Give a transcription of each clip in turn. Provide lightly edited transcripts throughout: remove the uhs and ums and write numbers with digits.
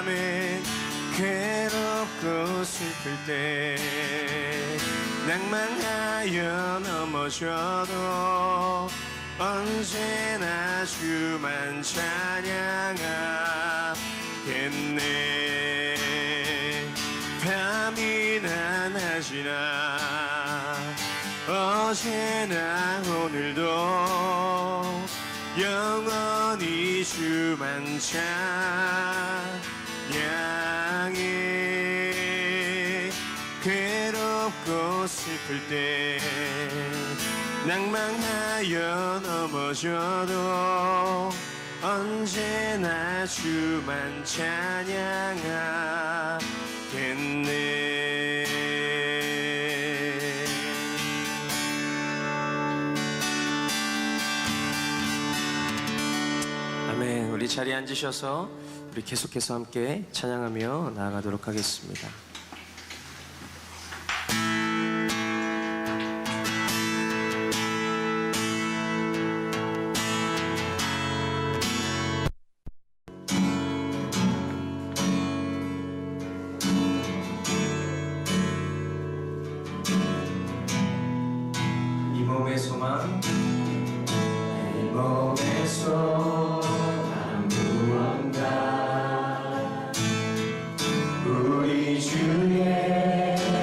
밤에 괴롭고 슬플 때 낭만하여 넘어져도 언제나 주만 찬양하겠네. 밤이나 낮이나 어제나 오늘도 영원히 주만 찬양해. 괴롭고 슬플 때 낭만하여 넘어져도 언제나 주만 찬양하겠네. 아멘. 우리 자리에 앉으셔서 우리 계속해서 함께 찬양하며 나아가도록 하겠습니다. 이 몸의 소망, 이 몸의 소망 무언가 우리 주 예수뿐일세.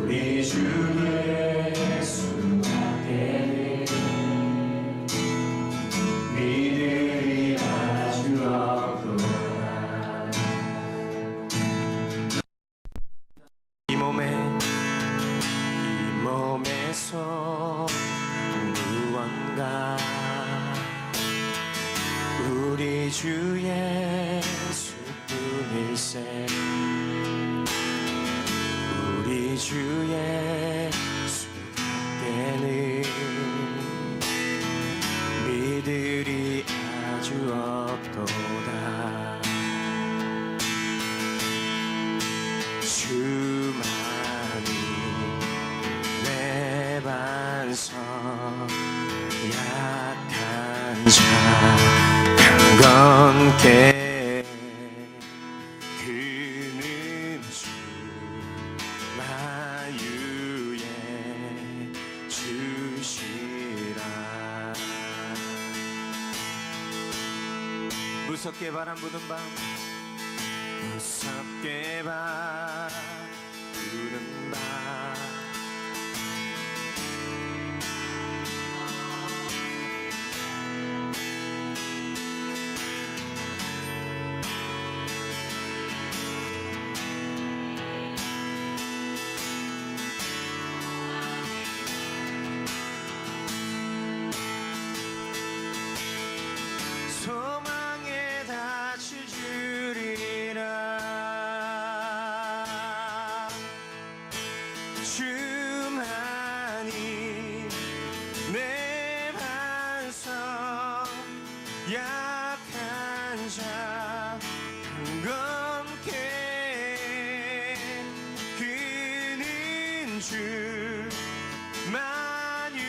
우리 주 예수 밖에는 믿음이 아주 없도다. 이 몸에서 무언가 우리 주 예수뿐일세. 우리 주 예수 밖에는 믿으리 아주 없도다. 주만이 내 반석, 약한 자 강건케 그는 주 만유의 주시라. 무섭게 바람 부는 밤, 무섭게 바람 부는 밤 소망에 닻을 주리라. 주만이 내 반석, 약한 자 강건케 그는 주 만유의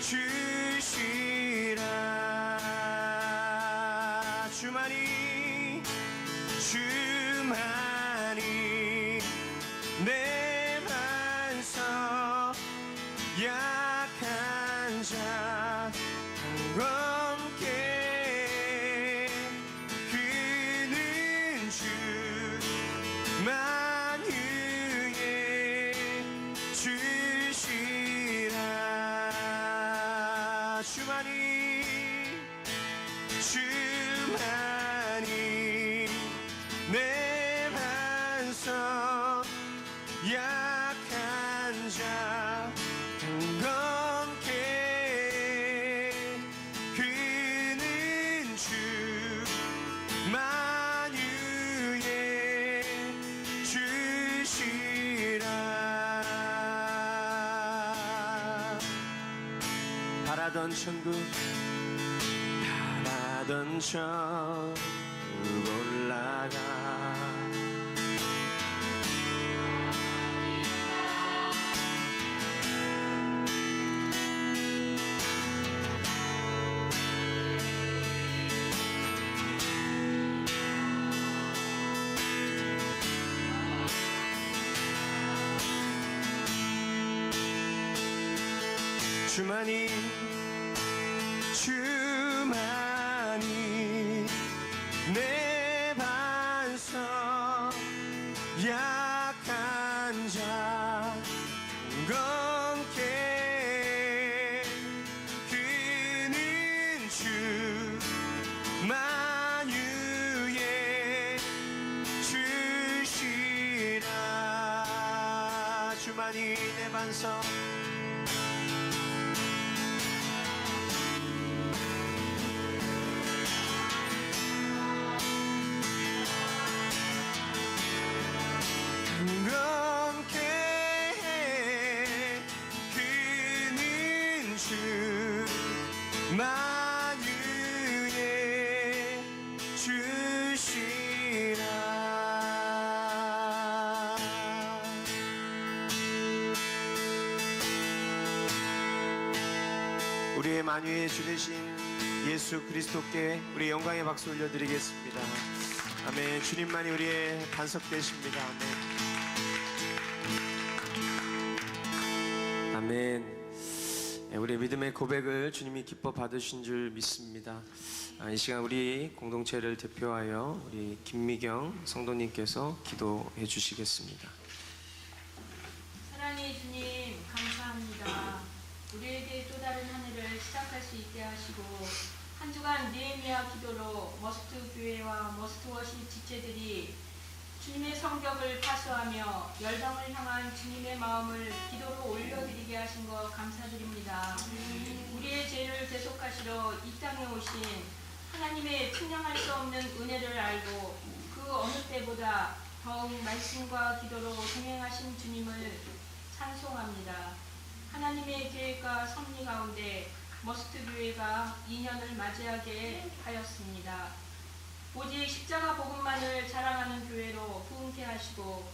주시라. 주만이 내 반석, 약한 자 강건케 그는 주 만유의 주시라. 주만이 내 반석, 약한 자 강건케 그는 주 만유의 주시라. 바라던 천국, 바라던 천국 올라가 주만이 내 반석 약한 자 건게 그는 주 만유의 주시라. 주만이 내 반석 만유의 주시라. 우리의 만유의 주 되신 예수 그리스도께 우리 영광의 박수 올려드리겠습니다. 아멘. 주님만이 우리의 반석 되십니다. 아멘. 아멘. 우리의 믿음의 고백을 주님이 기뻐 받으신 줄 믿습니다. 이 시간 우리 공동체를 대표하여 우리 김미경 성도님께서 기도해 주시겠습니다. 사랑의 주님 감사합니다. 우리에게 또 다른 한 해를 시작할 수 있게 하시고 한 주간 느헤미야 기도로 머스트 교회와 머스트 워십 지체들이 주님의 성격을 파수하며 열방을 향한 주님의 마음을 기도로 올려드리게 하신 것 감사드립니다. 우리의 죄를 대속하시러 이 땅에 오신 하나님의 측량할 수 없는 은혜를 알고 그 어느 때보다 더욱 말씀과 기도로 동행하신 주님을 찬송합니다. 하나님의 계획과 섭리 가운데 머스트 교회가 2년을 맞이하게 하였습니다. 오직 십자가 복음만을 자랑하는 교회로 부흥케 하시고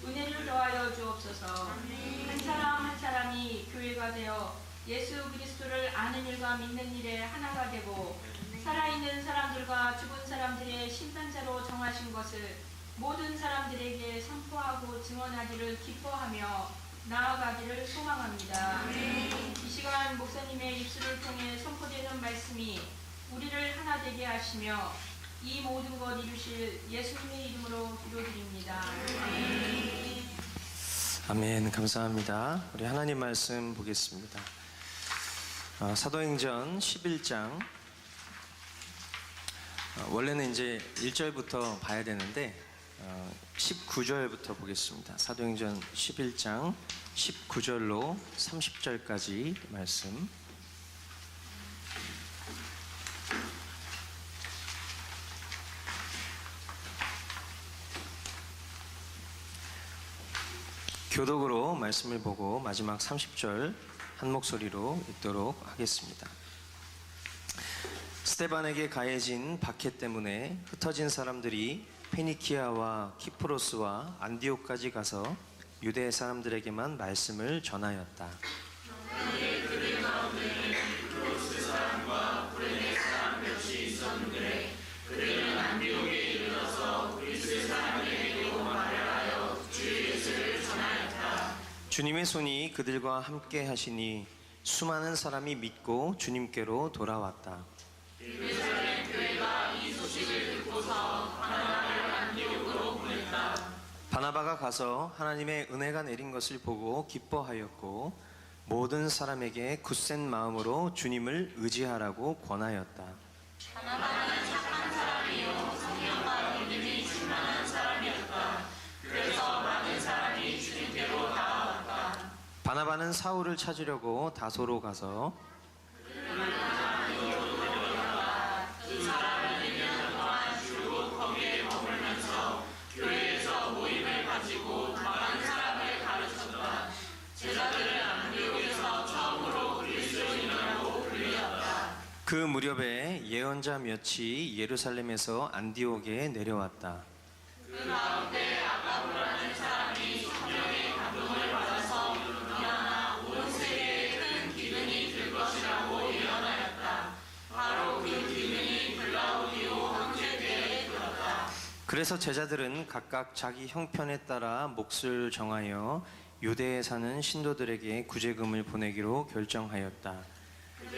은혜를 더하여 주옵소서. 한 사람 한 사람이 교회가 되어 예수 그리스도를 아는 일과 믿는 일에 하나가 되고 살아있는 사람들과 죽은 사람들의 심판자로 정하신 것을 모든 사람들에게 선포하고 증언하기를 기뻐하며 나아가기를 소망합니다. 이 시간 목사님의 입술을 통해 선포되는 말씀이 우리를 하나 되게 하시며 이 모든 것 이루실 예수님의 이름으로 기도드립니다. 아멘. 감사합니다. 우리 하나님 말씀 보겠습니다. 사도행전 11장 원래는 이제 1절부터 봐야 되는데 19절부터 보겠습니다. 사도행전 11장 19절로 30절까지 말씀. 교독으로 말씀을 보고 마지막 30절 한 목소리로 읽도록 하겠습니다. 스데반에게 가해진 박해 때문에 흩어진 사람들이 페니키아와 키프로스와 안디옥까지 가서 유대 사람들에게만 말씀을 전하였다. 그들 가운데 키프로스 사람과 구레네 사람 몇이 있었는데 그들은 안디옥에 이르러서 그리스 사람에게 말하여 주의 예수를 전하였다. 주님의 손이 그들과 함께 하시니 수많은 사람이 믿고 주님께로 돌아왔다. 예루살렘 교회가 이 소식을 듣고서 바나바를 안디옥으로 보냈다. 바나바가 가서 하나님의 은혜가 내린 것을 보고 기뻐하였고 모든 사람에게 굳센 마음으로 주님을 의지하라고 권하였다. 바나바는 착한 사람이요 성령과 믿음이 충만한 사람이었다. 그래서 많은 사람이 주님께로 나아왔다. 바나바는 사울을 찾으려고 다소로 가서 그 사람을 1년 동안 줄곧 거기에 머물면서 교회에서 모임을 가지고 많은 사람을 가르쳤다. 제자들은 안디옥에서 처음으로 그리스도인이라고 불렸다. 그 무렵에 예언자 몇이 예루살렘에서 안디옥에 내려왔다. 그 가운데 아가보라는 사람이 성령의 감동을 받아서 일어나 온 세계에 큰 기근이 들 것이라고 예언하였다. 바로 그 기근이 글라우디오 황제 때에 들었다. 그래서 제자들은 각각 자기 형편에 따라 몫을 정하여 유대에 사는 신도들에게 구제금을 보내기로 결정하였다.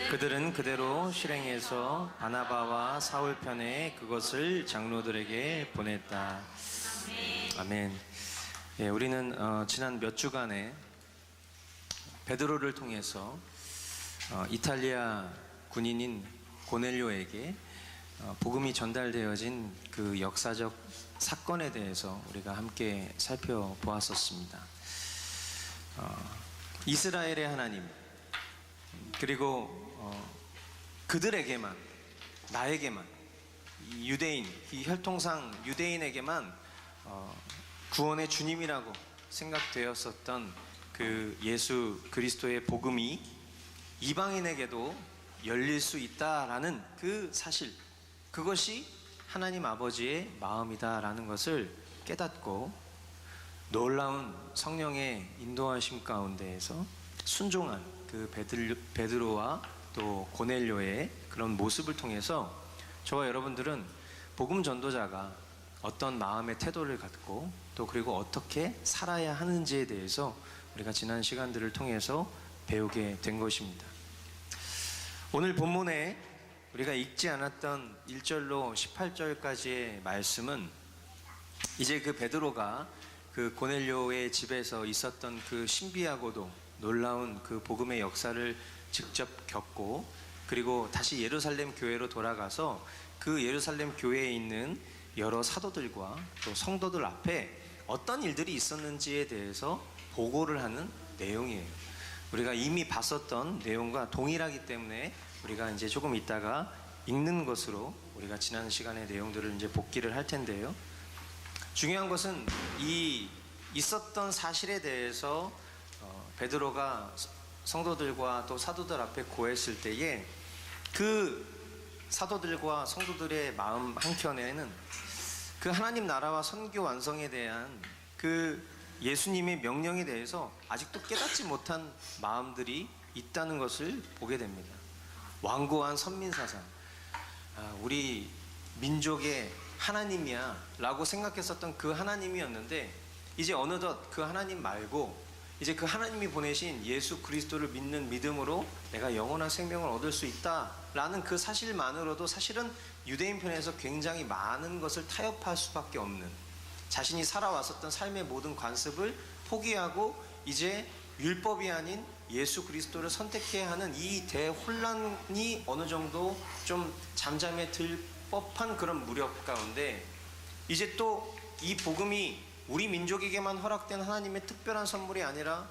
그들은 그대로 실행해서 바나바와 사울 편에 그것을 장로들에게 보냈다. 아멘. 예, 우리는 지난 몇 주간에 베드로를 통해서 이탈리아 군인인 고넬료에게 복음이 전달되어진 그 역사적 사건에 대해서 우리가 함께 살펴보았었습니다. 이스라엘의 하나님, 그리고 그들에게만, 나에게만, 이 유대인, 이 혈통상 유대인에게만 구원의 주님이라고 생각되었었던 그 예수 그리스도의 복음이 이방인에게도 열릴 수 있다라는 그 사실, 그것이 하나님 아버지의 마음이다라는 것을 깨닫고 놀라운 성령의 인도하심 가운데에서 순종한 그 베드로와 또 고넬료의 그런 모습을 통해서 저와 여러분들은 복음 전도자가 어떤 마음의 태도를 갖고 또 그리고 어떻게 살아야 하는지에 대해서 우리가 지난 시간들을 통해서 배우게 된 것입니다. 오늘 본문에 우리가 읽지 않았던 1절로 18절까지의 말씀은 이제 그 베드로가 그 고넬료의 집에서 있었던 그 신비하고도 놀라운 그 복음의 역사를 직접 겪고 그리고 다시 예루살렘 교회로 돌아가서 그 예루살렘 교회에 있는 여러 사도들과 또 성도들 앞에 어떤 일들이 있었는지에 대해서 보고를 하는 내용이에요. 우리가 이미 봤었던 내용과 동일하기 때문에 우리가 이제 조금 있다가 읽는 것으로 우리가 지난 시간의 내용들을 이제 복기를 할 텐데요. 중요한 것은 이 있었던 사실에 대해서 베드로가 성도들과 또 사도들 앞에 고했을 때에 그 사도들과 성도들의 마음 한켠에는 그 하나님 나라와 선교 완성에 대한 그 예수님의 명령에 대해서 아직도 깨닫지 못한 마음들이 있다는 것을 보게 됩니다. 완고한 선민사상, 우리 민족의 하나님이야 라고 생각했었던 그 하나님이었는데 이제 어느덧 그 하나님 말고 이제 그 하나님이 보내신 예수 그리스도를 믿는 믿음으로 내가 영원한 생명을 얻을 수 있다라는 그 사실만으로도 사실은 유대인 편에서 굉장히 많은 것을 타협할 수밖에 없는, 자신이 살아왔었던 삶의 모든 관습을 포기하고 이제 율법이 아닌 예수 그리스도를 선택해야 하는 이 대혼란이 어느 정도 좀 잠잠해 들 법한 그런 무렵 가운데 이제 또 이 복음이 우리 민족에게만 허락된 하나님의 특별한 선물이 아니라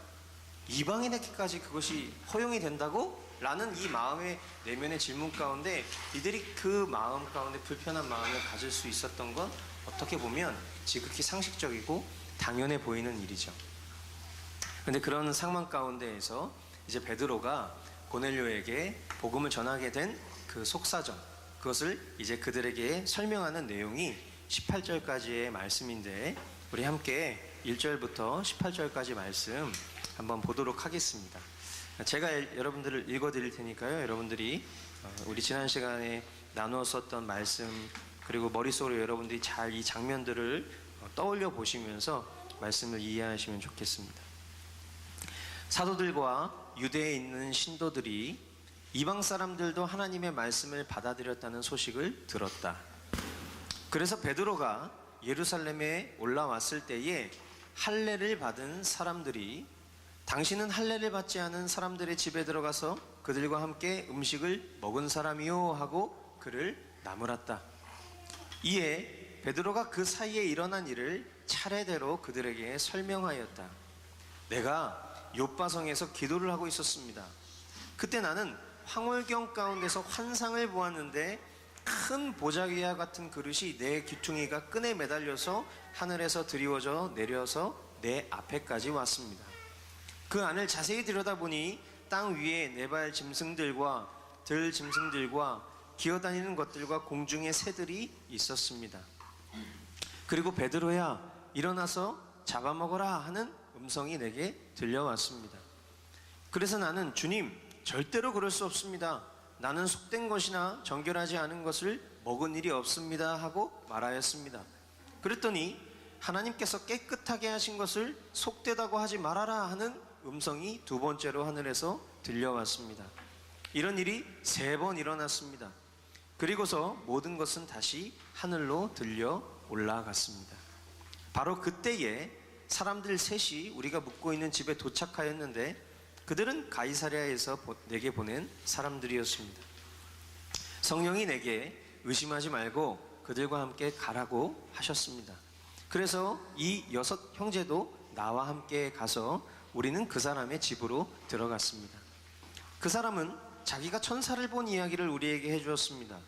이방인에게까지 그것이 허용이 된다고? 라는 이 마음의 내면의 질문 가운데 이들이 그 마음 가운데 불편한 마음을 가질 수 있었던 건 어떻게 보면 지극히 상식적이고 당연해 보이는 일이죠. 그런데 그런 상황 가운데에서 이제 베드로가 고넬료에게 복음을 전하게 된 그 속사정, 그것을 이제 그들에게 설명하는 내용이 18절까지의 말씀인데 우리 함께 1절부터 18절까지 말씀 한번 보도록 하겠습니다. 제가 여러분들을 읽어드릴 테니까요. 여러분들이 우리 지난 시간에 나누었었던 말씀 그리고 머릿속으로 여러분들이 잘 이 장면들을 떠올려 보시면서 말씀을 이해하시면 좋겠습니다. 사도들과 유대에 있는 신도들이 이방 사람들도 하나님의 말씀을 받아들였다는 소식을 들었다. 그래서 베드로가 예루살렘에 올라왔을 때에 할례를 받은 사람들이 당신은 할례를 받지 않은 사람들의 집에 들어가서 그들과 함께 음식을 먹은 사람이요 하고 그를 나무랐다. 이에 베드로가 그 사이에 일어난 일을 차례대로 그들에게 설명하였다. 내가 욥바성에서 기도를 하고 있었습니다. 그때 나는 황홀경 가운데서 환상을 보았는데 큰 보자기와 같은 그릇이 내 귀퉁이가 끈에 매달려서 하늘에서 드리워져 내려서 내 앞에까지 왔습니다. 그 안을 자세히 들여다보니 땅 위에 네발 짐승들과 들 짐승들과 기어다니는 것들과 공중의 새들이 있었습니다. 그리고 베드로야 일어나서 잡아먹어라 하는 음성이 내게 들려왔습니다. 그래서 나는 주님 절대로 그럴 수 없습니다. 나는 속된 것이나 정결하지 않은 것을 먹은 일이 없습니다 하고 말하였습니다. 그랬더니 하나님께서 깨끗하게 하신 것을 속되다고 하지 말아라 하는 음성이 두 번째로 하늘에서 들려왔습니다. 이런 일이 3번 일어났습니다. 그리고서 모든 것은 다시 하늘로 들려 올라갔습니다. 바로 그때에 사람들 셋이 우리가 묵고 있는 집에 도착하였는데 그들은 가이사랴에서 내게 보낸 사람들이었습니다. 성령이 내게 의심하지 말고 그들과 함께 가라고 하셨습니다. 그래서 이 6 형제도 나와 함께 가서 우리는 그 사람의 집으로 들어갔습니다. 그 사람은 자기가 천사를 본 이야기를 우리에게 해주었습니다.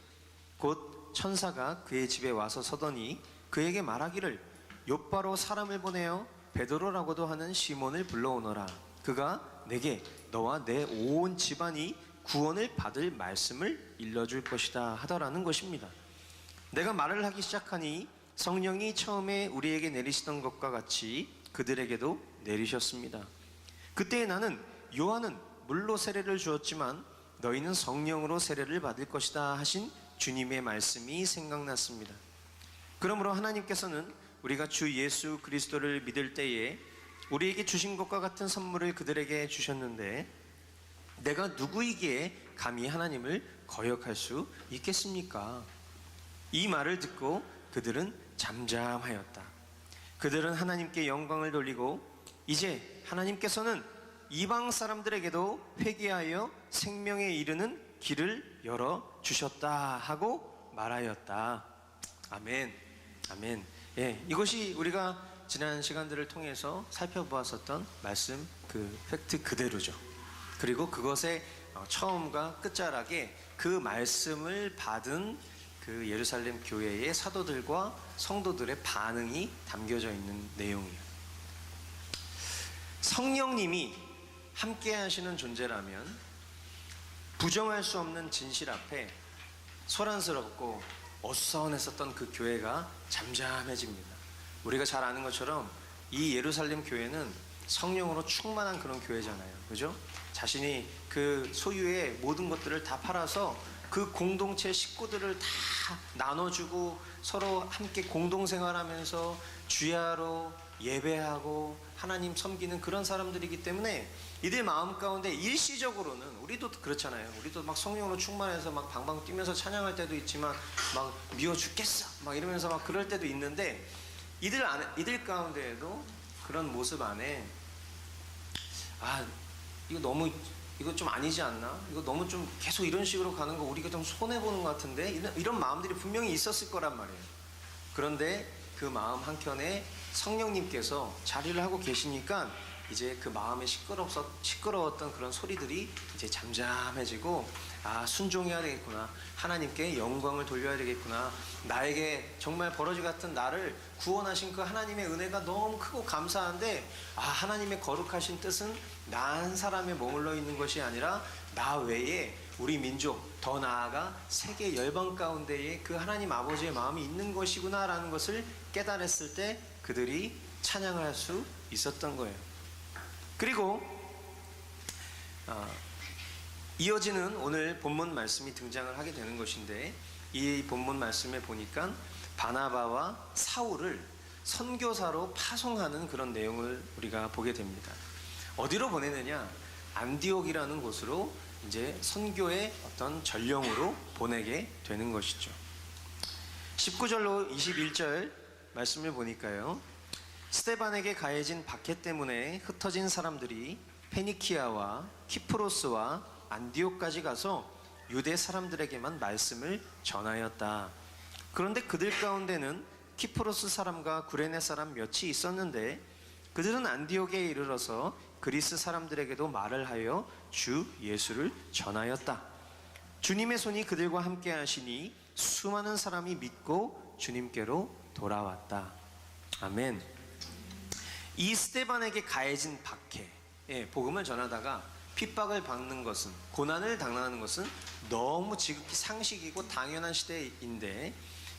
곧 천사가 그의 집에 와서 서더니 그에게 말하기를 욥바로 사람을 보내어 베드로라고도 하는 시몬을 불러오너라. 그가 내게 너와 내 온 집안이 구원을 받을 말씀을 일러줄 것이다 하더라는 것입니다. 내가 말을 하기 시작하니 성령이 처음에 우리에게 내리시던 것과 같이 그들에게도 내리셨습니다. 그때 나는 요한은 물로 세례를 주었지만 너희는 성령으로 세례를 받을 것이다 하신 주님의 말씀이 생각났습니다. 그러므로 하나님께서는 우리가 주 예수 그리스도를 믿을 때에 우리에게 주신 것과 같은 선물을 그들에게 주셨는데 내가 누구이기에 감히 하나님을 거역할 수 있겠습니까? 이 말을 듣고 그들은 잠잠하였다. 그들은 하나님께 영광을 돌리고 이제 하나님께서는 이방 사람들에게도 회개하여 생명에 이르는 길을 열어주셨다 하고 말하였다. 아멘. 아멘. 예, 이것이 우리가 지난 시간들을 통해서 살펴보았었던 말씀 그 팩트 그대로죠. 그리고 그것의 처음과 끝자락에 그 말씀을 받은 그 예루살렘 교회의 사도들과 성도들의 반응이 담겨져 있는 내용이에요. 성령님이 함께 하시는 존재라면 부정할 수 없는 진실 앞에 소란스럽고 어수선했었던 그 교회가 잠잠해집니다. 우리가 잘 아는 것처럼 이 예루살렘 교회는 성령으로 충만한 그런 교회잖아요. 그죠? 자신이 그 소유의 모든 것들을 다 팔아서 그 공동체 식구들을 다 나눠주고 서로 함께 공동생활하면서 주야로 예배하고 하나님 섬기는 그런 사람들이기 때문에 이들 마음 가운데 일시적으로는 우리도 그렇잖아요. 우리도 막 성령으로 충만해서 막 방방 뛰면서 찬양할 때도 있지만 막 미워 죽겠어 막 이러면서 막 그럴 때도 있는데 이들 가운데에도 그런 모습 안에 이거 좀 아니지 않나? 이거 너무 좀 계속 이런 식으로 가는 거 우리가 좀 손해보는 것 같은데? 이런 마음들이 분명히 있었을 거란 말이에요. 그런데 그 마음 한켠에 성령님께서 자리를 하고 계시니까 이제 그 마음에 시끄러웠던 그런 소리들이 이제 잠잠해지고 순종해야 되겠구나. 하나님께 영광을 돌려야 되겠구나. 나에게 정말 버러지 같은 나를 구원하신 그 하나님의 은혜가 너무 크고 감사한데 하나님의 거룩하신 뜻은 나 한 사람에 머물러 있는 것이 아니라 나 외에 우리 민족 더 나아가 세계 열방 가운데에 그 하나님 아버지의 마음이 있는 것이구나 라는 것을 깨달았을 때 그들이 찬양을 할 수 있었던 거예요. 그리고 이어지는 오늘 본문 말씀이 등장을 하게 되는 것인데 이 본문 말씀에 보니까 바나바와 사울을 선교사로 파송하는 그런 내용을 우리가 보게 됩니다. 어디로 보내느냐? 안디옥이라는 곳으로 이제 선교의 어떤 전령으로 보내게 되는 것이죠. 19절로 21절 말씀을 보니까요. 스데반에게 가해진 박해 때문에 흩어진 사람들이 페니키아와 키프로스와 안디옥까지 가서 유대 사람들에게만 말씀을 전하였다. 그런데 그들 가운데는 키프로스 사람과 구레네 사람 몇이 있었는데 그들은 안디옥에 이르러서 그리스 사람들에게도 말을 하여 주 예수를 전하였다. 주님의 손이 그들과 함께 하시니 수많은 사람이 믿고 주님께로 돌아왔다. 아멘. 이 스데반에게 가해진 박해, 복음을 전하다가 핍박을 받는 것은, 고난을 당하는 것은 너무 지극히 상식이고 당연한 시대인데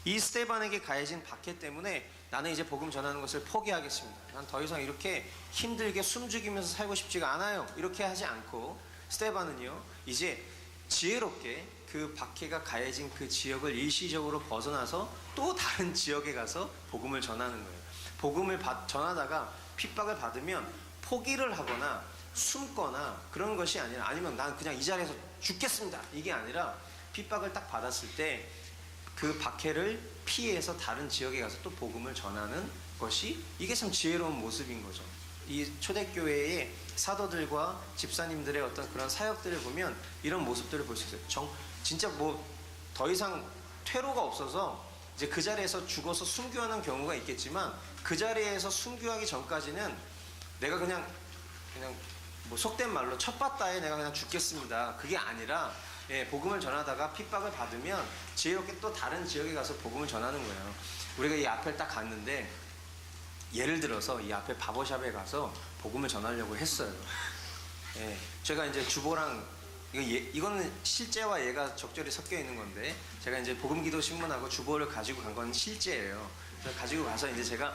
이 스데반에게 가해진 박해 때문에 나는 이제 복음 전하는 것을 포기하겠습니다. 난 더 이상 이렇게 힘들게 숨죽이면서 살고 싶지가 않아요. 이렇게 하지 않고 스데반은요 이제 지혜롭게 그 박해가 가해진 그 지역을 일시적으로 벗어나서 또 다른 지역에 가서 복음을 전하는 거예요. 복음을 전하다가 핍박을 받으면 포기를 하거나 숨거나 그런 것이 아니라, 아니면 난 그냥 이 자리에서 죽겠습니다, 이게 아니라 핍박을 딱 받았을 때 그 박해를 피해서 다른 지역에 가서 또 복음을 전하는 것이, 이게 참 지혜로운 모습인 거죠. 이 초대교회의 사도들과 집사님들의 어떤 그런 사역들을 보면 이런 모습들을 볼 수 있어요. 진짜 뭐 더 이상 퇴로가 없어서 이제 그 자리에서 죽어서 순교하는 경우가 있겠지만, 그 자리에서 순교하기 전까지는 내가 그냥 뭐 속된 말로 첫 봤다에 내가 그냥 죽겠습니다, 그게 아니라 복음을 전하다가 핍박을 받으면 지혜롭게 또 다른 지역에 가서 복음을 전하는 거예요. 우리가 이 앞에 딱 갔는데, 예를 들어서 이 앞에 바버샵에 가서 복음을 전하려고 했어요. 제가 이제 주보랑 이거는 실제와 예가 적절히 섞여 있는 건데, 제가 이제 복음기도 신문하고 주보를 가지고 간 건 실제예요. 그래서 가지고 가서 이제 제가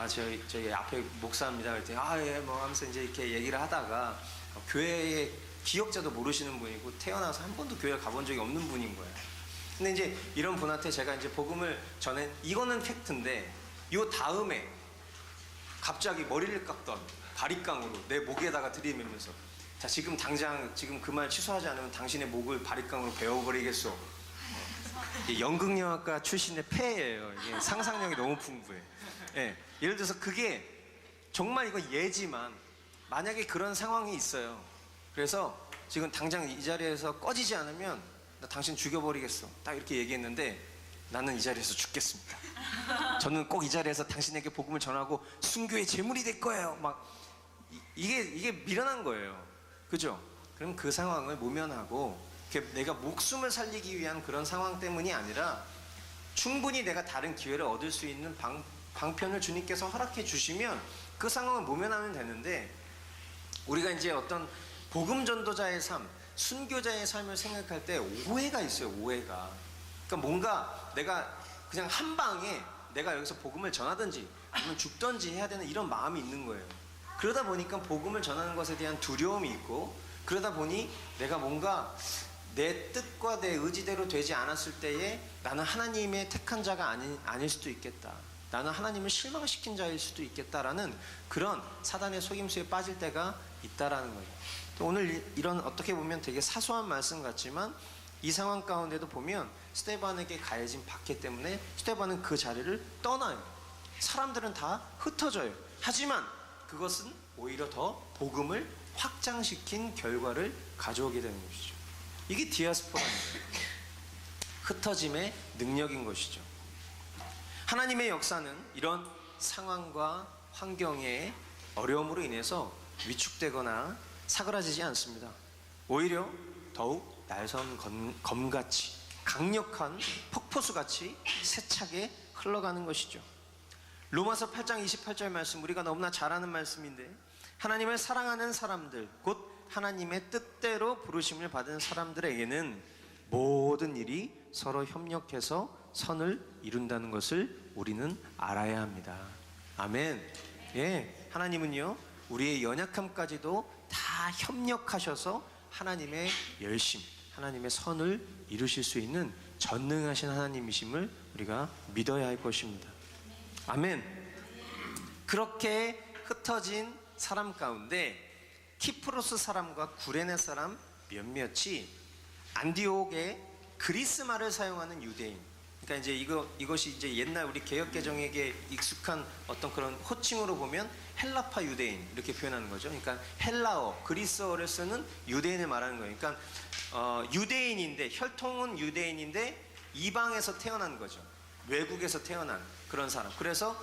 저희 앞에 목사입니다 그랬더니 예 뭐 하면서 이제 이렇게 얘기를 하다가, 교회의 기억자도 모르시는 분이고 태어나서 한 번도 교회 가본 적이 없는 분인 거예요. 근데 이제 이런 분한테 제가 이제 복음을 전해, 이거는 팩트인데, 요 다음에 갑자기 머리를 깎던 바리깡으로 내 목에다가 들이밀면서, 자 지금 당장 지금 그 말 취소하지 않으면 당신의 목을 바리깡으로 베어버리겠소. 연극영화과 출신의 폐예요. 이게 상상력이 너무 풍부해. 예를 들어서 그게 정말 이건 예지만, 만약에 그런 상황이 있어요. 그래서 지금 당장 이 자리에서 꺼지지 않으면 나 당신 죽여버리겠어, 딱 이렇게 얘기했는데, 나는 이 자리에서 죽겠습니다. 저는 꼭 이 자리에서 당신에게 복음을 전하고 순교의 제물이 될 거예요. 막 이게 미련한 거예요. 그죠? 그럼 그 상황을 모면하고, 내가 목숨을 살리기 위한 그런 상황 때문이 아니라 충분히 내가 다른 기회를 얻을 수 있는 방편을 주님께서 허락해 주시면 그 상황을 모면하면 되는데, 우리가 이제 어떤 복음 전도자의 삶, 순교자의 삶을 생각할 때 오해가 있어요. 오해가. 그러니까 뭔가 내가 그냥 한 방에 내가 여기서 복음을 전하든지 아니면 죽든지 해야 되는 이런 마음이 있는 거예요. 그러다 보니까 복음을 전하는 것에 대한 두려움이 있고, 그러다 보니 내가 뭔가 내 뜻과 내 의지대로 되지 않았을 때에 나는 하나님의 택한 자가 아닐 수도 있겠다, 나는 하나님을 실망시킨 자일 수도 있겠다라는 그런 사단의 속임수에 빠질 때가 있다라는 거예요. 오늘 이런 어떻게 보면 되게 사소한 말씀 같지만, 이 상황 가운데도 보면 스데반에게 가해진 박해 때문에 스데반은 그 자리를 떠나요. 사람들은 다 흩어져요. 하지만 그것은 오히려 더 복음을 확장시킨 결과를 가져오게 되는 것이죠. 이게 디아스포라는 거예요. 흩어짐의 능력인 것이죠. 하나님의 역사는 이런 상황과 환경의 어려움으로 인해서 위축되거나 사그라지지 않습니다. 오히려 더욱 날선 검같이 강력한 폭포수같이 세차게 흘러가는 것이죠. 로마서 8장 28절 말씀, 우리가 너무나 잘 아는 말씀인데, 하나님을 사랑하는 사람들, 곧 하나님의 뜻대로 부르심을 받은 사람들에게는 모든 일이 서로 협력해서 선을 이룬다는 것을 우리는 알아야 합니다. 아멘. 하나님은요, 우리의 연약함까지도 다 협력하셔서 하나님의 열심, 하나님의 선을 이루실 수 있는 전능하신 하나님이심을 우리가 믿어야 할 것입니다. 아멘. 그렇게 흩어진 사람 가운데 키프로스 사람과 구레네 사람 몇몇이 안디옥에 그리스말을 사용하는 유대인, 그러니까 이제 이것이 이제 옛날 우리 개혁개정에게 익숙한 어떤 그런 호칭으로 보면 헬라파 유대인 이렇게 표현하는 거죠. 그러니까 헬라어, 그리스어를 쓰는 유대인을 말하는 거예요. 그러니까 유대인인데, 혈통은 유대인인데 이방에서 태어난 거죠. 외국에서 태어난 그런 사람. 그래서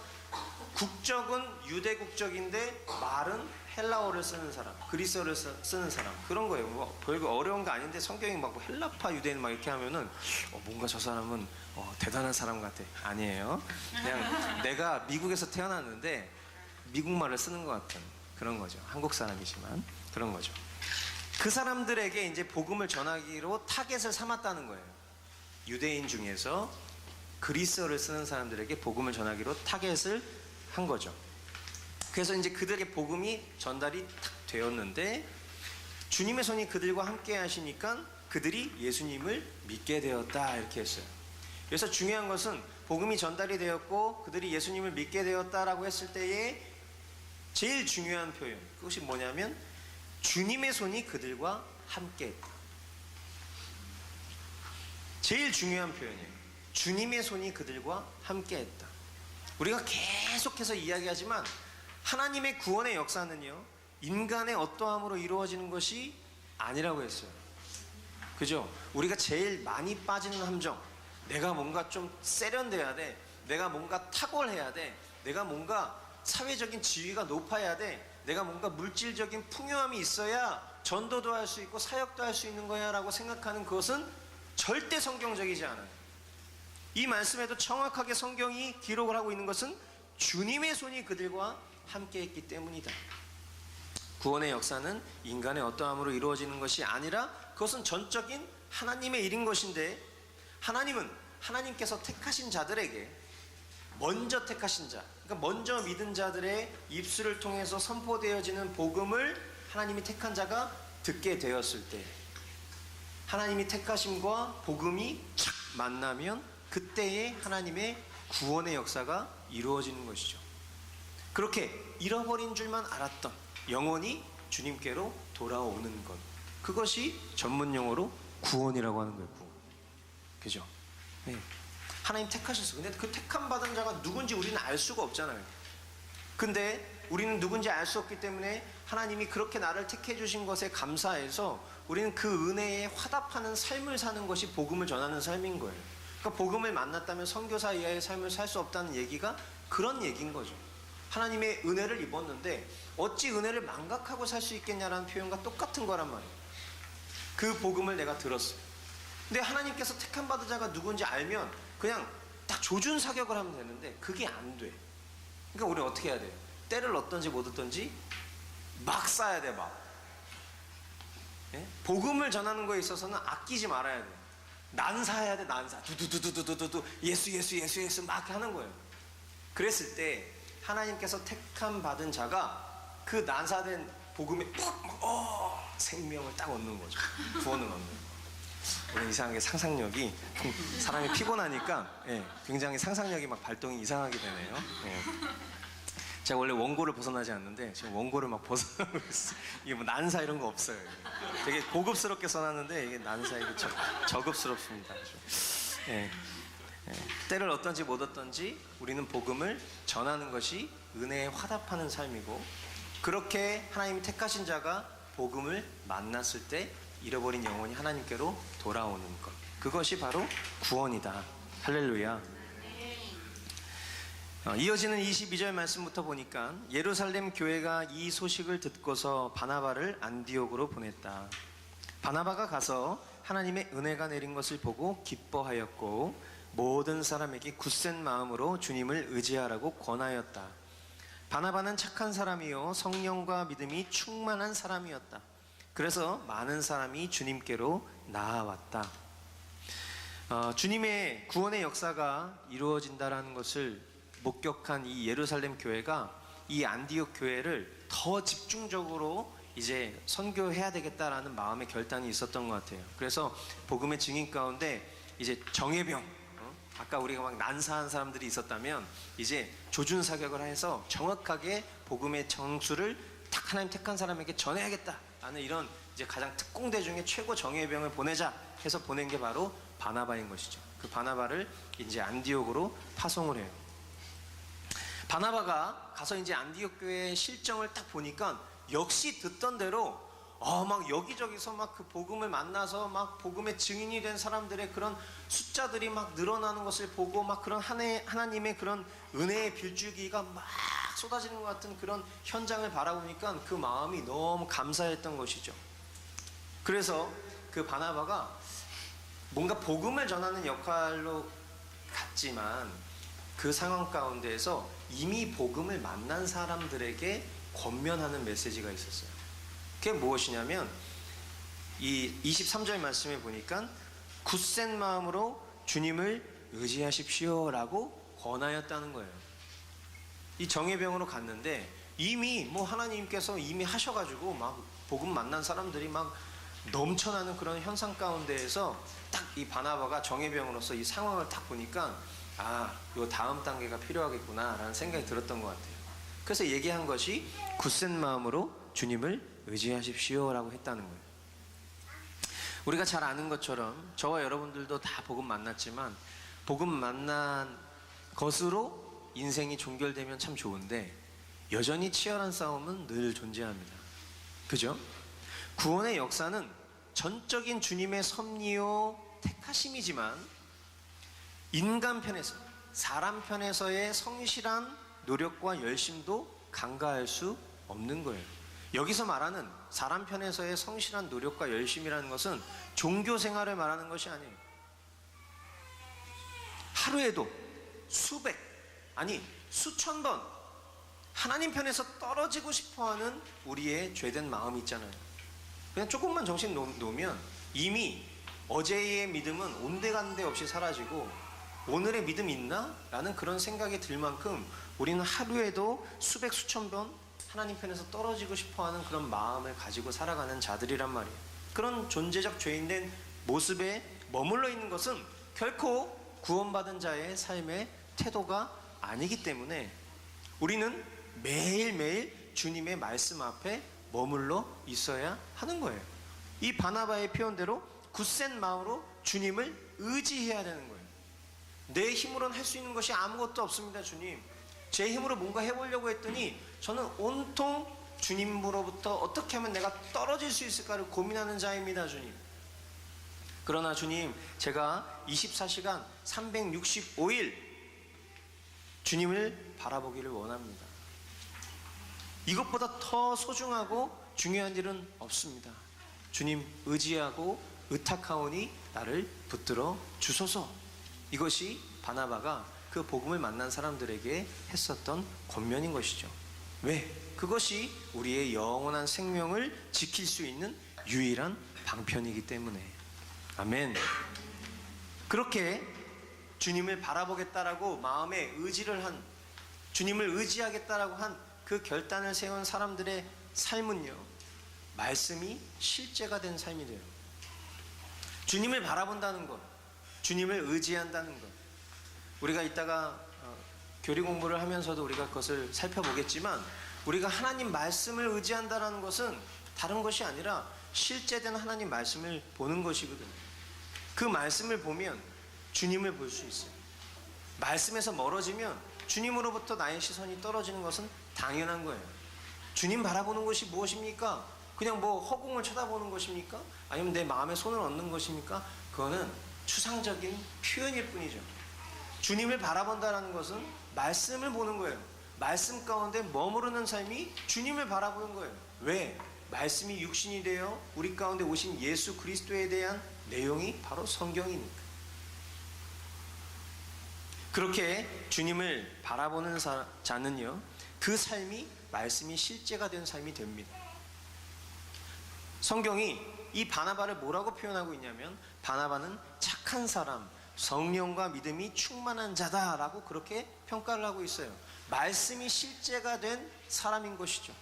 국적은 유대 국적인데 말은 헬라어를 쓰는 사람, 그리스어를 쓰는 사람, 그런 거예요. 뭐 별거 어려운 거 아닌데 성경이 막 헬라파 유대인 막 이렇게 하면은 뭔가 저 사람은 대단한 사람 같아. 아니에요. 그냥 내가 미국에서 태어났는데 미국 말을 쓰는 것 같은 그런 거죠. 한국 사람이지만 그런 거죠. 그 사람들에게 이제 복음을 전하기로 타겟을 삼았다는 거예요. 유대인 중에서 그리스어를 쓰는 사람들에게 복음을 전하기로 타겟을 한 거죠. 그래서 이제 그들에게 복음이 전달이 탁 되었는데, 주님의 손이 그들과 함께 하시니까 그들이 예수님을 믿게 되었다, 이렇게 했어요. 그래서 중요한 것은 복음이 전달이 되었고 그들이 예수님을 믿게 되었다라고 했을 때에 제일 중요한 표현, 그것이 뭐냐면 주님의 손이 그들과 함께했다. 제일 중요한 표현이에요. 주님의 손이 그들과 함께했다. 우리가 계속해서 이야기하지만 하나님의 구원의 역사는요, 인간의 어떠함으로 이루어지는 것이 아니라고 했어요. 그죠? 우리가 제일 많이 빠지는 함정, 내가 뭔가 좀 세련돼야 돼, 내가 뭔가 탁월해야 돼, 내가 뭔가 사회적인 지위가 높아야 돼, 내가 뭔가 물질적인 풍요함이 있어야 전도도 할 수 있고 사역도 할 수 있는 거야 라고 생각하는 그것은 절대 성경적이지 않아요. 이 말씀에도 정확하게 성경이 기록을 하고 있는 것은 주님의 손이 그들과 함께 했기 때문이다. 구원의 역사는 인간의 어떠함으로 이루어지는 것이 아니라 그것은 전적인 하나님의 일인 것인데, 하나님은 하나님께서 택하신 자들에게, 먼저 택하신 자, 그러니까 먼저 믿은 자들의 입술을 통해서 선포되어지는 복음을 하나님이 택한 자가 듣게 되었을 때, 하나님이 택하심과 복음이 착 만나면 그때에 하나님의 구원의 역사가 이루어지는 것이죠. 그렇게 잃어버린 줄만 알았던 영혼이 주님께로 돌아오는 것, 그것이 전문 용어로 구원이라고 하는 거예요. 구원. 그죠? 네. 하나님 택하셨어. 근데 그 택함 받은 자가 누군지 우리는 알 수가 없잖아요. 근데 우리는 누군지 알 수 없기 때문에 하나님이 그렇게 나를 택해 주신 것에 감사해서 우리는 그 은혜에 화답하는 삶을 사는 것이 복음을 전하는 삶인 거예요. 그러니까 복음을 만났다면 선교사 이하의 삶을 살 수 없다는 얘기가 그런 얘기인 거죠. 하나님의 은혜를 입었는데 어찌 은혜를 망각하고 살 수 있겠냐라는 표현과 똑같은 거란 말이에요. 그 복음을 내가 들었어요. 근데 하나님께서 택함 받은 자가 누군지 알면 그냥 딱 조준 사격을 하면 되는데 그게 안 돼. 그러니까 우리는 어떻게 해야 돼요? 때를 얻든지 못 얻든지 막 쏴야 돼, 막. 예? 복음을 전하는 거에 있어서는 아끼지 말아야 돼. 난사해야 돼, 난사. 두두두두두두두 예수 예수 예수 예수 막 하는 거예요. 그랬을 때 하나님께서 택함 받은 자가 그 난사된 복음에 생명을 딱 얻는 거죠. 구원을 얻는 거. 오늘 이상하게 상상력이, 사람이 피곤하니까 굉장히 상상력이 막 발동이 이상하게 되네요. 제가 원래 원고를 벗어나지 않는데 지금 원고를 막 벗어나고 있어요. 이게 뭐 난사 이런 거 없어요. 되게 고급스럽게 써놨는데 이게 난사, 이게 저급스럽습니다. 때를 얻든지 못 얻든지 우리는 복음을 전하는 것이 은혜에 화답하는 삶이고, 그렇게 하나님이 택하신 자가 복음을 만났을 때 잃어버린 영혼이 하나님께로 돌아오는 것, 그것이 바로 구원이다. 할렐루야. 이어지는 22절 말씀부터 보니까 예루살렘 교회가 이 소식을 듣고서 바나바를 안디옥으로 보냈다. 바나바가 가서 하나님의 은혜가 내린 것을 보고 기뻐하였고 모든 사람에게 굳센 마음으로 주님을 의지하라고 권하였다. 바나바는 착한 사람이요 성령과 믿음이 충만한 사람이었다. 그래서 많은 사람이 주님께로 나아왔다. 주님의 구원의 역사가 이루어진다라는 것을 목격한 이 예루살렘 교회가 이 안디옥 교회를 더 집중적으로 이제 선교해야 되겠다라는 마음의 결단이 있었던 것 같아요. 그래서 복음의 증인 가운데 이제 정예병, 아까 우리가 막 난사한 사람들이 있었다면 이제 조준 사격을 해서 정확하게 복음의 정수를 딱 하나님 택한 사람에게 전해야겠다라는 이런 이제 가장 특공대 중에 최고 정예병을 보내자 해서 보낸 게 바로 바나바인 것이죠. 그 바나바를 이제 안디옥으로 파송을 해요. 바나바가 가서 이제 안디옥 교회의 실정을 딱 보니까 역시 듣던 대로 막 여기저기서 막 그 복음을 만나서 막 복음의 증인이 된 사람들의 그런 숫자들이 막 늘어나는 것을 보고 막 그런 하나님의 그런 은혜의 빌줄기가 막 쏟아지는 것 같은 그런 현장을 바라보니까 그 마음이 너무 감사했던 것이죠. 그래서 그 바나바가 뭔가 복음을 전하는 역할로 갔지만 그 상황 가운데에서 이미 복음을 만난 사람들에게 권면하는 메시지가 있었어요. 그게 무엇이냐면 이 23절 말씀에 보니까 굳센 마음으로 주님을 의지하십시오 라고 권하였다는 거예요. 이 정예병으로 갔는데 이미 뭐 하나님께서 이미 하셔가지고 막 복음 만난 사람들이 막 넘쳐나는 그런 현상 가운데에서 딱 이 바나바가 정예병으로서 이 상황을 딱 보니까 요 다음 단계가 필요하겠구나라는 생각이 들었던 것 같아요. 그래서 얘기한 것이 굳센 마음으로 주님을 의지하십시오라고 했다는 거예요. 우리가 잘 아는 것처럼 저와 여러분들도 다 복음 만났지만 복음 만난 것으로 인생이 종결되면 참 좋은데 여전히 치열한 싸움은 늘 존재합니다. 그죠? 구원의 역사는 전적인 주님의 섭리요 택하심이지만 인간 편에서, 사람 편에서의 성실한 노력과 열심도 간과할 수 없는 거예요. 여기서 말하는 사람 편에서의 성실한 노력과 열심이라는 것은 종교 생활을 말하는 것이 아니에요. 하루에도 수백, 아니 수천 번 하나님 편에서 떨어지고 싶어하는 우리의 죄된 마음이 있잖아요. 그냥 조금만 정신 놓으면 이미 어제의 믿음은 온데간데 없이 사라지고 오늘의 믿음이 있나? 라는 그런 생각이 들 만큼 우리는 하루에도 수백 수천 번 하나님 편에서 떨어지고 싶어하는 그런 마음을 가지고 살아가는 자들이란 말이에요. 그런 존재적 죄인된 모습에 머물러 있는 것은 결코 구원받은 자의 삶의 태도가 아니기 때문에 우리는 매일매일 주님의 말씀 앞에 머물러 있어야 하는 거예요. 이 바나바의 표현대로 굳센 마음으로 주님을 의지해야 되는 거예요. 내 힘으로는 할 수 있는 것이 아무것도 없습니다. 주님, 제 힘으로 뭔가 해보려고 했더니 저는 온통 주님으로부터 어떻게 하면 내가 떨어질 수 있을까를 고민하는 자입니다. 주님, 그러나 주님, 제가 24시간 365일 주님을 바라보기를 원합니다. 이것보다 더 소중하고 중요한 일은 없습니다. 주님 의지하고 의탁하오니 나를 붙들어 주소서. 이것이 바나바가 그 복음을 만난 사람들에게 했었던 권면인 것이죠. 왜? 그것이 우리의 영원한 생명을 지킬 수 있는 유일한 방편이기 때문에. 아멘. 그렇게 주님을 바라보겠다라고 마음에 의지를 한, 주님을 의지하겠다라고 한 그 결단을 세운 사람들의 삶은요, 말씀이 실제가 된 삶이 돼요. 주님을 바라본다는 것, 주님을 의지한다는 것, 우리가 이따가 교리 공부를 하면서도 우리가 그것을 살펴보겠지만, 우리가 하나님 말씀을 의지한다는 것은 다른 것이 아니라 실제된 하나님 말씀을 보는 것이거든요. 그 말씀을 보면 주님을 볼 수 있어요. 말씀에서 멀어지면 주님으로부터 나의 시선이 떨어지는 것은 당연한 거예요. 주님 바라보는 것이 무엇입니까? 그냥 뭐 허공을 쳐다보는 것입니까? 아니면 내 마음에 손을 얹는 것입니까? 그거는 추상적인 표현일 뿐이죠. 주님을 바라본다는 것은 말씀을 보는 거예요. 말씀 가운데 머무르는 삶이 주님을 바라보는 거예요. 왜? 말씀이 육신이 되어 우리 가운데 오신 예수 그리스도에 대한 내용이 바로 성경이니까. 그렇게 주님을 바라보는 자는요, 그 삶이 말씀이 실제가 된 삶이 됩니다. 성경이 이 바나바를 뭐라고 표현하고 있냐면, 바나바는 착한 사람, 성령과 믿음이 충만한 자다라고 그렇게 평가를 하고 있어요. 말씀이 실제가 된 사람인 것이죠.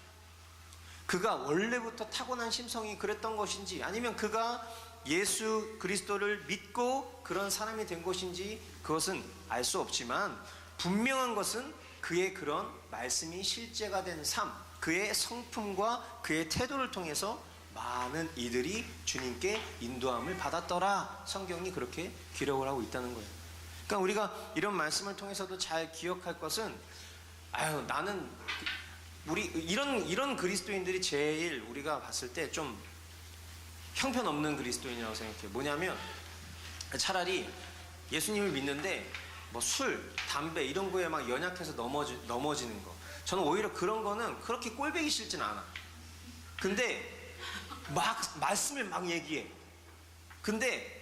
그가 원래부터 타고난 심성이 그랬던 것인지, 아니면 그가 예수 그리스도를 믿고 그런 사람이 된 것인지 그것은 알 수 없지만, 분명한 것은 그의 그런 말씀이 실제가 된 삶, 그의 성품과 그의 태도를 통해서 많은 이들이 주님께 인도함을 받았더라. 성경이 그렇게 기록을 하고 있다는 거예요. 그러니까 우리가 이런 말씀을 통해서도 잘 기억할 것은, 나는 우리 이런 그리스도인들이 제일 우리가 봤을 때 좀 형편없는 그리스도인이라고 생각해요. 뭐냐면, 차라리 예수님을 믿는데 뭐 술, 담배 이런 거에 막 연약해서 넘어지는 거, 저는 오히려 그런 거는 그렇게 꼴보기 싫진 않아. 근데 막 말씀을 막 얘기해. 근데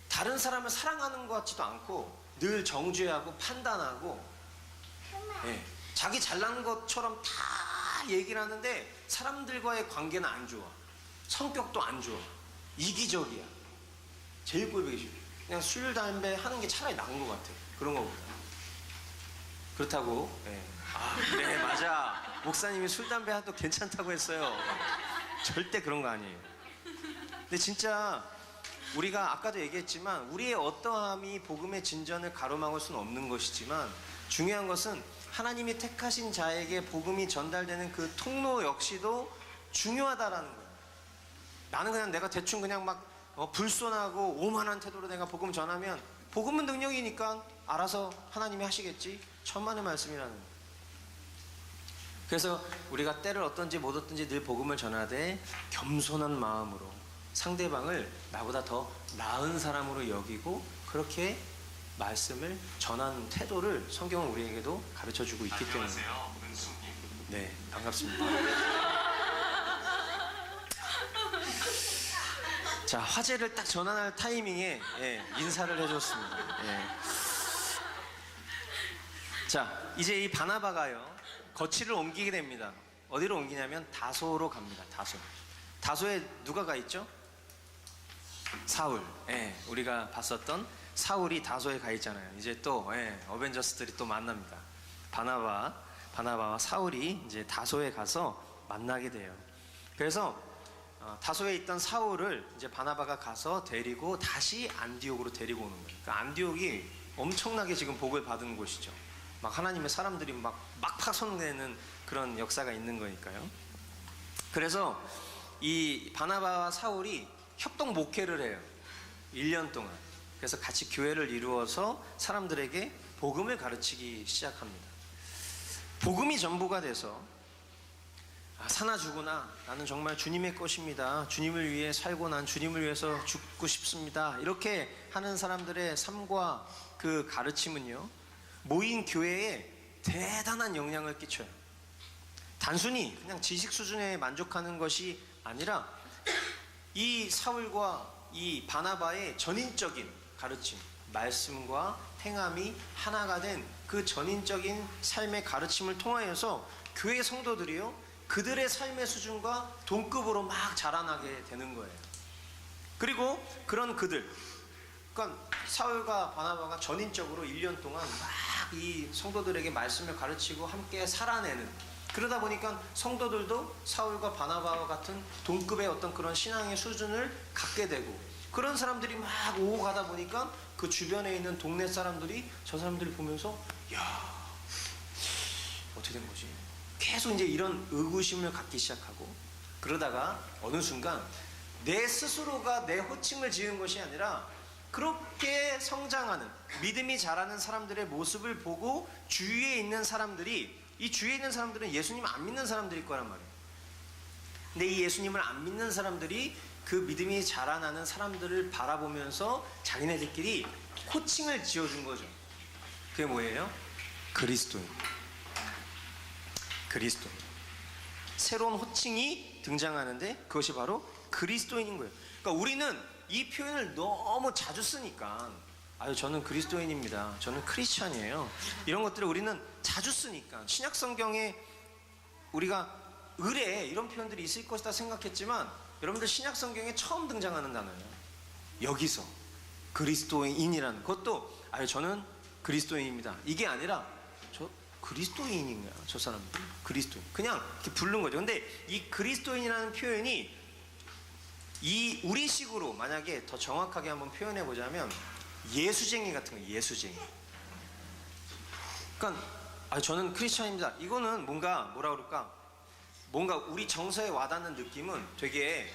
다른 사람을 사랑하는 것 같지도 않고 늘 정죄하고 판단하고, 자기 잘난 것처럼 다 얘기를 하는데 사람들과의 관계는 안 좋아. 성격도 안 좋아. 이기적이야. 제일 꼴보기 싫어. 그냥 술, 담배 하는 게 차라리 나은 것 같아. 그런 거보다. 그렇다고, 그래, 맞아. 목사님이 술, 담배 하도 괜찮다고 했어요. 절대 그런 거 아니에요. 근데 진짜 우리가 아까도 얘기했지만 우리의 어떠함이 복음의 진전을 가로막을 수는 없는 것이지만 중요한 것은 하나님이 택하신 자에게 복음이 전달되는 그 통로 역시도 중요하다라는 거예요. 나는 그냥 내가 대충 그냥 막 불손하고 오만한 태도로 내가 복음 전하면 복음은 능력이니까 알아서 하나님이 하시겠지. 천만의 말씀이라는 거예요. 그래서 우리가 때를 어떤지 못 어떤지 늘 복음을 전하되 겸손한 마음으로 상대방을 나보다 더 나은 사람으로 여기고 그렇게 말씀을 전하는 태도를 성경은 우리에게도 가르쳐주고 있기 때문에. 안녕하세요, 은수님. 네, 반갑습니다. 자, 화제를 딱 전환할 타이밍에 인사를 해줬습니다. 자, 이제 이 바나바가요 거취를 옮기게 됩니다. 어디로 옮기냐면 다소로 갑니다. 다소에 누가 가 있죠? 사울. 우리가 봤었던 사울이 다소에 가 있잖아요. 이제 또 어벤져스들이 또 만납니다. 바나바와 사울이 이제 다소에 가서 만나게 돼요. 그래서 다소에 있던 사울을 이제 바나바가 가서 데리고 다시 안디옥으로 데리고 오는 거예요. 그러니까 안디옥이 엄청나게 지금 복을 받은 곳이죠. 막 하나님의 사람들이 막 파송되는 그런 역사가 있는 거니까요. 그래서 이 바나바와 사울이 협동 목회를 해요. 1년 동안. 그래서 같이 교회를 이루어서 사람들에게 복음을 가르치기 시작합니다. 복음이 전부가 돼서 사나 죽으나 나는 정말 주님의 것입니다. 주님을 위해 살고 난 주님을 위해서 죽고 싶습니다. 이렇게 하는 사람들의 삶과 그 가르침은요, 모인 교회에 대단한 영향을 끼쳐요. 단순히 그냥 지식 수준에 만족하는 것이 아니라 이 사울과 이 바나바의 전인적인 가르침, 말씀과 행함이 하나가 된 그 전인적인 삶의 가르침을 통하여서 교회 성도들이요, 그들의 삶의 수준과 동급으로 막 자라나게 되는 거예요. 그리고 그런 그들, 그러니까 사울과 바나바가 전인적으로 1년 동안 막 이 성도들에게 말씀을 가르치고 함께 살아내는, 그러다 보니까 성도들도 사울과 바나바와 같은 동급의 어떤 그런 신앙의 수준을 갖게 되고, 그런 사람들이 막 오고 가다 보니까 그 주변에 있는 동네 사람들이 저 사람들을 보면서 야, 어떻게 된 거지? 계속 이제 이런 의구심을 갖기 시작하고, 그러다가 어느 순간 내 스스로가 내 호칭을 지은 것이 아니라 그렇게 성장하는, 믿음이 자라는 사람들의 모습을 보고 주위에 있는 사람들이, 이 주위에 있는 사람들은 예수님 안 믿는 사람들일 거란 말이에요. 근데 이 예수님을 안 믿는 사람들이 그 믿음이 자라나는 사람들을 바라보면서 자기네들끼리 호칭을 지어준 거죠. 그게 뭐예요? 그리스도인. 새로운 호칭이 등장하는데 그것이 바로 그리스도인인 거예요. 그러니까 우리는 이 표현을 너무 자주 쓰니까 저는 그리스도인입니다, 저는 크리스찬이에요, 이런 것들을 우리는 자주 쓰니까 신약 성경에 우리가 의뢰 이런 표현들이 있을 것이다 생각했지만, 여러분들 신약 성경에 처음 등장하는 단어예요. 여기서 그리스도인이라는 것도 저는 그리스도인입니다, 이게 아니라 저 그리스도인인가요? 저 사람 그리스도인, 그냥 이렇게 부른 거죠. 근데 이 그리스도인이라는 표현이 이 우리식으로 만약에 더 정확하게 한번 표현해 보자면 예수쟁이 같은 거예요. 예수쟁이. 그러니까 저는 크리스찬입니다, 이거는 뭐라 그럴까, 뭔가 우리 정서에 와닿는 느낌은 되게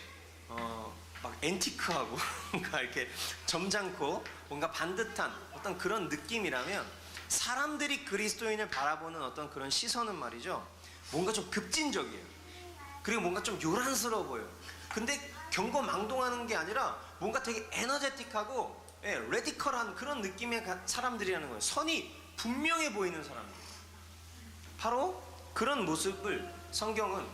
막 앤티크하고 뭔가 이렇게 점잖고 뭔가 반듯한 어떤 그런 느낌이라면, 사람들이 그리스도인을 바라보는 어떤 그런 시선은 말이죠, 뭔가 좀 급진적이에요. 그리고 뭔가 좀 요란스러워 보여요. 근데 경거망동하는 게 아니라 뭔가 되게 에너제틱하고 레디컬한 그런 느낌의 사람들이라는 거예요. 선이 분명해 보이는 사람들. 바로 그런 모습을 성경은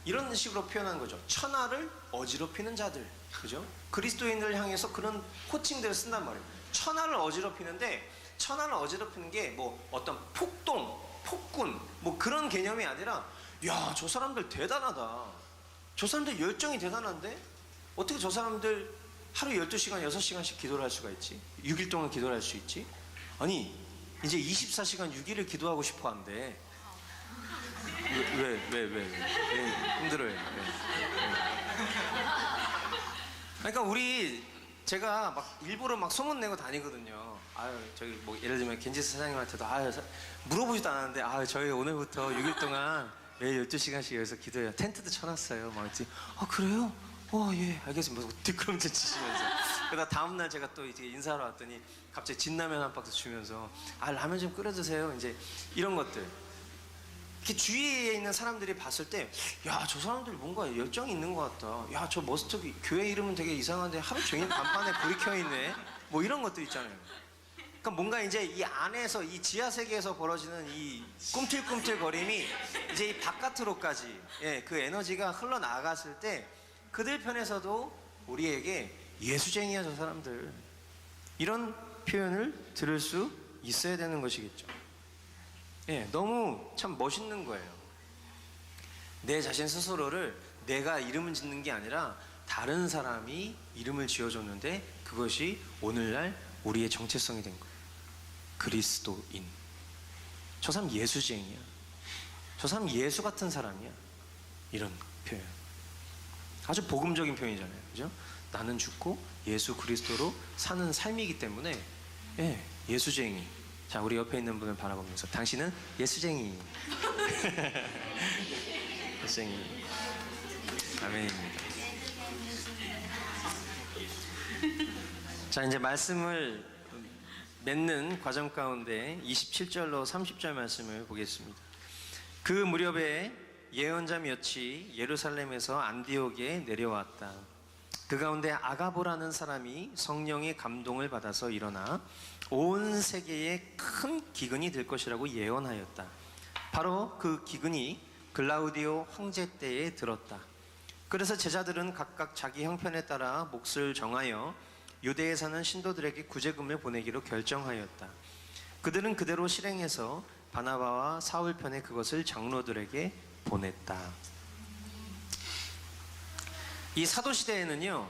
이런 식으로 표현한 거죠. 천하를 어지럽히는 자들. 그죠? 그리스도인을 향해서 그런 호칭들을 쓴단 말이에요. 천하를 어지럽히는데, 천하를 어지럽히는 게 뭐 어떤 폭동, 폭군 뭐 그런 개념이 아니라, 야, 저 사람들 대단하다, 저 사람들 열정이 대단한데 어떻게 저 사람들 하루 12시간 6시간씩 기도를 할 수가 있지? 6일 동안 기도를 할 수 있지? 아니 이제 24시간 6일을 기도하고 싶어 한대. 왜 힘들어요? 왜. 그러니까 우리 제가 막 일부러 막 소문 내고 다니거든요. 아유, 저기 뭐 예를 들면 겐지스 사장님한테도 물어보지도 않았는데 저희 오늘부터 6일 동안 매일 12시간씩 여기서 기도해요. 텐트도 쳐놨어요. 막 했지. 그래요? 예, 알겠습니다. 뒷걸음질 치시면서. 그러다 다음날 제가 또 이제 인사하러 왔더니 갑자기 진라면 한 박스 주면서 라면 좀 끓여 드세요. 이제 이런 것들. 이렇게 주위에 있는 사람들이 봤을 때, 야, 저 사람들 뭔가 열정이 있는 것 같다. 야, 저 머스트 교회 이름은 되게 이상한데 하루 종일 간판에 불이 켜 있네. 뭐 이런 것도 있잖아요. 그러니까 뭔가 이제 이 안에서 이 지하 세계에서 벌어지는 이 꿈틀꿈틀거림이 이제 이 바깥으로까지 그 에너지가 흘러나갔을 때 그들 편에서도 우리에게 예수쟁이야 저 사람들, 이런 표현을 들을 수 있어야 되는 것이겠죠. 너무 참 멋있는 거예요. 내 자신 스스로를 내가 이름을 짓는 게 아니라 다른 사람이 이름을 지어줬는데 그것이 오늘날 우리의 정체성이 된 거예요. 그리스도인. 저 사람 예수쟁이야. 저 사람 예수 같은 사람이야. 이런 표현. 아주 복음적인 표현이잖아요. 그죠? 나는 죽고 예수 그리스도로 사는 삶이기 때문에 예수쟁이. 자, 우리 옆에 있는 분을 바라보면서 당신은 예수쟁이. 예수쟁이. 아멘입니다. 자, 이제 말씀을 맺는 과정 가운데 27절로 30절 말씀을 보겠습니다. 그 무렵에 예언자 몇이 예루살렘에서 안디옥에 내려왔다. 그 가운데 아가보라는 사람이 성령의 감동을 받아서 일어나 온 세계에 큰 기근이 될 것이라고 예언하였다. 바로 그 기근이 글라우디오 황제 때에 들었다. 그래서 제자들은 각각 자기 형편에 따라 몫을 정하여 유대에 사는 신도들에게 구제금을 보내기로 결정하였다. 그들은 그대로 실행해서 바나바와 사울 편에 그것을 장로들에게 보냈다. 이 사도시대에는요,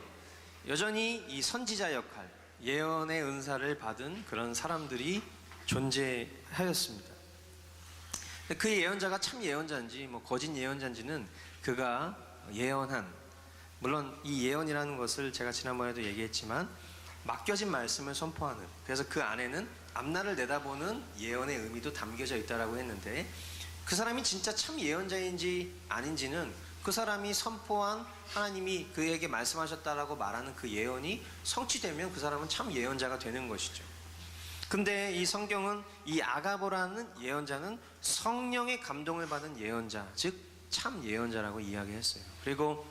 여전히 이 선지자 역할, 예언의 은사를 받은 그런 사람들이 존재하였습니다. 그 예언자가 참 예언자인지 뭐 거짓 예언자인지는 그가 예언한, 물론 이 예언이라는 것을 제가 지난번에도 얘기했지만 맡겨진 말씀을 선포하는, 그래서 그 안에는 앞날을 내다보는 예언의 의미도 담겨져 있다라고 했는데, 그 사람이 진짜 참 예언자인지 아닌지는 그 사람이 선포한, 하나님이 그에게 말씀하셨다라고 말하는 그 예언이 성취되면 그 사람은 참 예언자가 되는 것이죠. 근데 이 성경은 이 아가보라는 예언자는 성령의 감동을 받은 예언자, 즉 참 예언자라고 이야기했어요. 그리고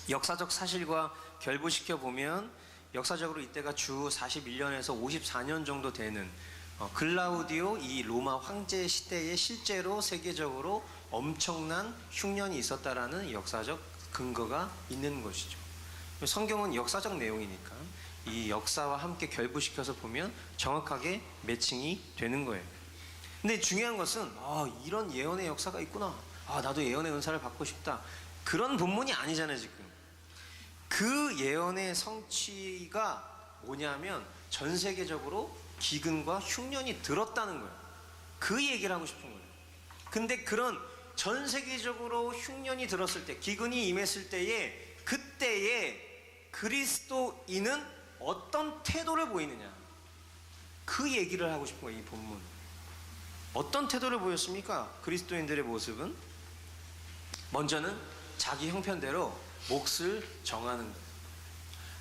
역사적 사실과 결부시켜 보면 역사적으로 이때가 주 41년에서 54년 정도 되는 글라우디오 이 로마 황제 시대에 실제로 세계적으로 엄청난 흉년이 있었다라는 역사적 근거가 있는 것이죠. 성경은 역사적 내용이니까 이 역사와 함께 결부시켜서 보면 정확하게 매칭이 되는 거예요. 근데 중요한 것은 이런 예언의 역사가 있구나, 나도 예언의 은사를 받고 싶다, 그런 본문이 아니잖아요. 지금 그 예언의 성취가 뭐냐면 전 세계적으로 기근과 흉년이 들었다는 거예요. 그 얘기를 하고 싶은 거예요. 근데 그런 전 세계적으로 흉년이 들었을 때, 기근이 임했을 때에, 그때에 그리스도인은 어떤 태도를 보이느냐, 그 얘기를 하고 싶은 거예요. 이 본문 어떤 태도를 보였습니까? 그리스도인들의 모습은 먼저는 자기 형편대로 몫을 정하는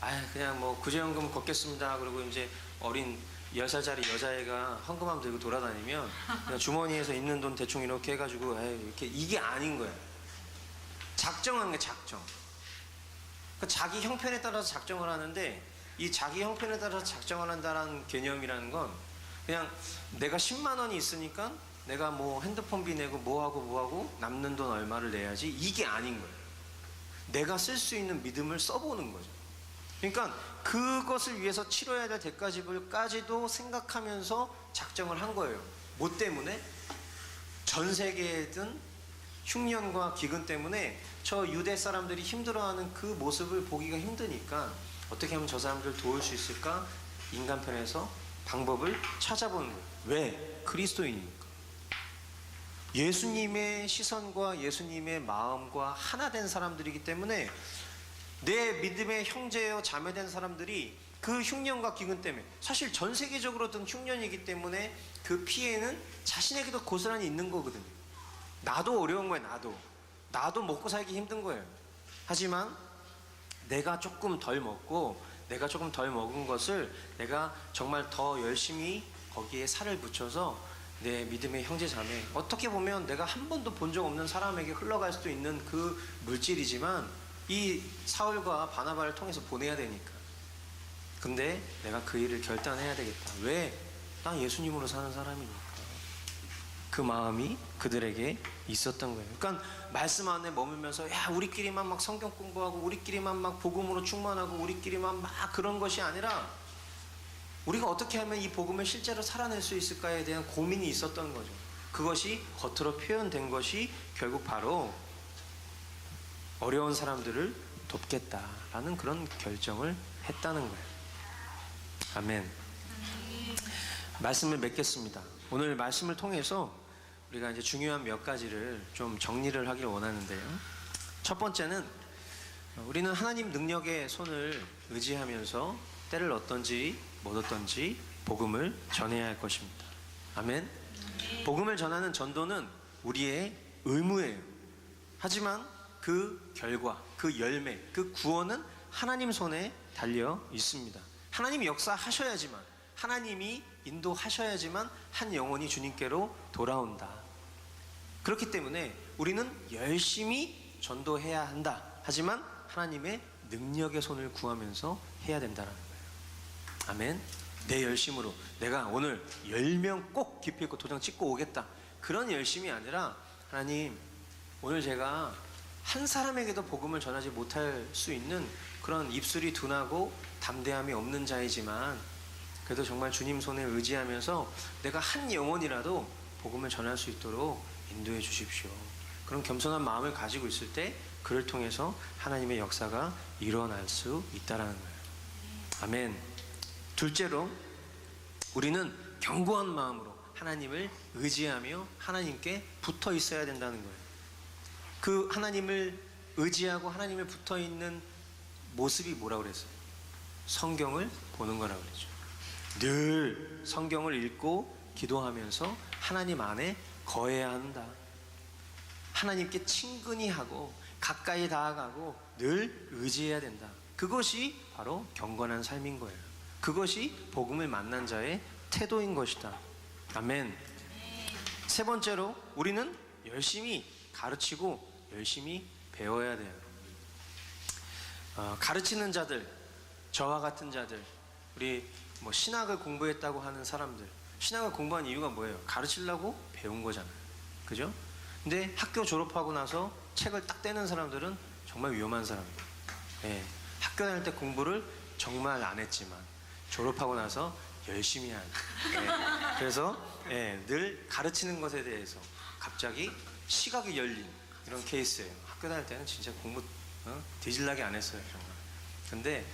거예요. 그냥 뭐 구제연금 걷겠습니다. 그리고 이제 어린 10살짜리 여자애가 헌금함 들고 돌아다니면 그냥 주머니에서 있는 돈 대충 이렇게 해가지고 이렇게, 이게 아닌 거예요. 작정하는 게 작정. 그러니까 자기 형편에 따라서 작정을 하는데, 이 자기 형편에 따라서 작정을 한다는 개념이라는 건 그냥 내가 10만 원이 있으니까 내가 뭐 핸드폰비 내고 뭐하고 남는 돈 얼마를 내야지, 이게 아닌 거예요. 내가 쓸 수 있는 믿음을 써보는 거죠. 그러니까 그것을 위해서 치러야 될 대가지불까지도 생각하면서 작정을 한 거예요. 뭐 때문에? 전 세계에든 흉년과 기근 때문에 저 유대 사람들이 힘들어하는 그 모습을 보기가 힘드니까 어떻게 하면 저 사람들을 도울 수 있을까? 인간편에서 방법을 찾아보는 거예요. 왜? 그리스도인이니까. 예수님의 시선과 예수님의 마음과 하나 된 사람들이기 때문에 내 믿음의 형제여 자매된 사람들이 그 흉년과 기근 때문에, 사실 전 세계적으로 든 흉년이기 때문에 그 피해는 자신에게도 고스란히 있는 거거든요. 나도 어려운 거예요. 나도 먹고 살기 힘든 거예요. 하지만 내가 조금 덜 먹고 내가 조금 덜 먹은 것을 내가 정말 더 열심히 거기에 살을 붙여서 내 믿음의 형제 자매, 어떻게 보면 내가 한 번도 본 적 없는 사람에게 흘러갈 수도 있는 그 물질이지만 이 사울과 바나바를 통해서 보내야 되니까. 근데 내가 그 일을 결단해야 되겠다. 왜? 난 예수님으로 사는 사람이니까. 그 마음이 그들에게 있었던 거예요. 그러니까 말씀 안에 머물면서 야 우리끼리만 막 성경 공부하고 우리끼리만 막 복음으로 충만하고 우리끼리만 막 그런 것이 아니라 우리가 어떻게 하면 이 복음을 실제로 살아낼 수 있을까에 대한 고민이 있었던 거죠. 그것이 겉으로 표현된 것이 결국 바로 어려운 사람들을 돕겠다라는 그런 결정을 했다는 거예요. 아멘. 말씀을 맺겠습니다. 오늘 말씀을 통해서 우리가 이제 중요한 몇 가지를 좀 정리를 하길 원하는데요. 첫 번째는 우리는 하나님 능력의 손을 의지하면서 때를 얻든지 못 얻든지 복음을 전해야 할 것입니다. 아멘. 복음을 전하는 전도는 우리의 의무예요. 하지만 그 결과, 그 열매, 그 구원은 하나님 손에 달려 있습니다. 하나님이 역사하셔야지만, 하나님이 인도하셔야지만 한 영혼이 주님께로 돌아온다. 그렇기 때문에 우리는 열심히 전도해야 한다. 하지만 하나님의 능력의 손을 구하면서 해야 된다는 거예요. 아멘. 내 열심으로 내가 오늘 10명 꼭 기피 있고 도장 찍고 오겠다, 그런 열심이 아니라 하나님 오늘 제가 한 사람에게도 복음을 전하지 못할 수 있는 그런 입술이 둔하고 담대함이 없는 자이지만 그래도 정말 주님 손에 의지하면서 내가 한 영혼이라도 복음을 전할 수 있도록 인도해 주십시오. 그런 겸손한 마음을 가지고 있을 때 그를 통해서 하나님의 역사가 일어날 수 있다라는 거예요. 아멘. 둘째로 우리는 견고한 마음으로 하나님을 의지하며 하나님께 붙어 있어야 된다는 거예요. 그 하나님을 의지하고 하나님을 붙어 있는 모습이 뭐라고 그랬어요? 성경을 보는 거라고 그랬죠. 늘 성경을 읽고 기도하면서 하나님 안에 거해야 한다. 하나님께 친근히 하고 가까이 다가가고 늘 의지해야 된다. 그것이 바로 경건한 삶인 거예요. 그것이 복음을 만난 자의 태도인 것이다. 아멘. 세 번째로 우리는 열심히 가르치고 열심히 배워야 돼요. 가르치는 자들, 저와 같은 자들, 우리 뭐 신학을 공부했다고 하는 사람들, 신학을 공부한 이유가 뭐예요? 가르치려고 배운 거잖아요. 그죠? 근데 학교 졸업하고 나서 책을 딱 떼는 사람들은 정말 위험한 사람이에요. 예, 학교 다닐 때 공부를 정말 안 했지만 졸업하고 나서 열심히 하는. 예, 그래서 예, 늘 가르치는 것에 대해서 갑자기 시각이 열린 이런 케이스예요. 학교 다닐 때는 진짜 공부 뒤질나게 안 했어요, 정말. 근데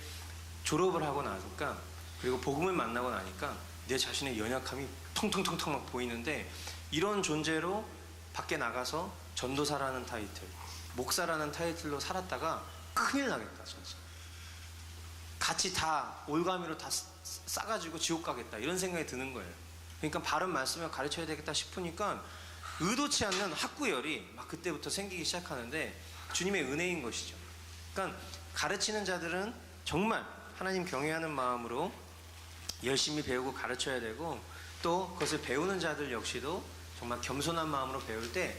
졸업을 하고 나니까, 그리고 복음을 만나고 나니까 내 자신의 연약함이 통통통통 막 보이는데, 이런 존재로 밖에 나가서 전도사라는 타이틀, 목사라는 타이틀로 살았다가 큰일 나겠다, 진짜. 같이 다 올가미로 다 싸가지고 지옥 가겠다, 이런 생각이 드는 거예요. 그러니까 바른 말씀을 가르쳐야 되겠다 싶으니까 의도치 않는 학구열이 막 그때부터 생기기 시작하는데 주님의 은혜인 것이죠. 그러니까 가르치는 자들은 정말 하나님 경외하는 마음으로 열심히 배우고 가르쳐야 되고, 또 그것을 배우는 자들 역시도 정말 겸손한 마음으로 배울 때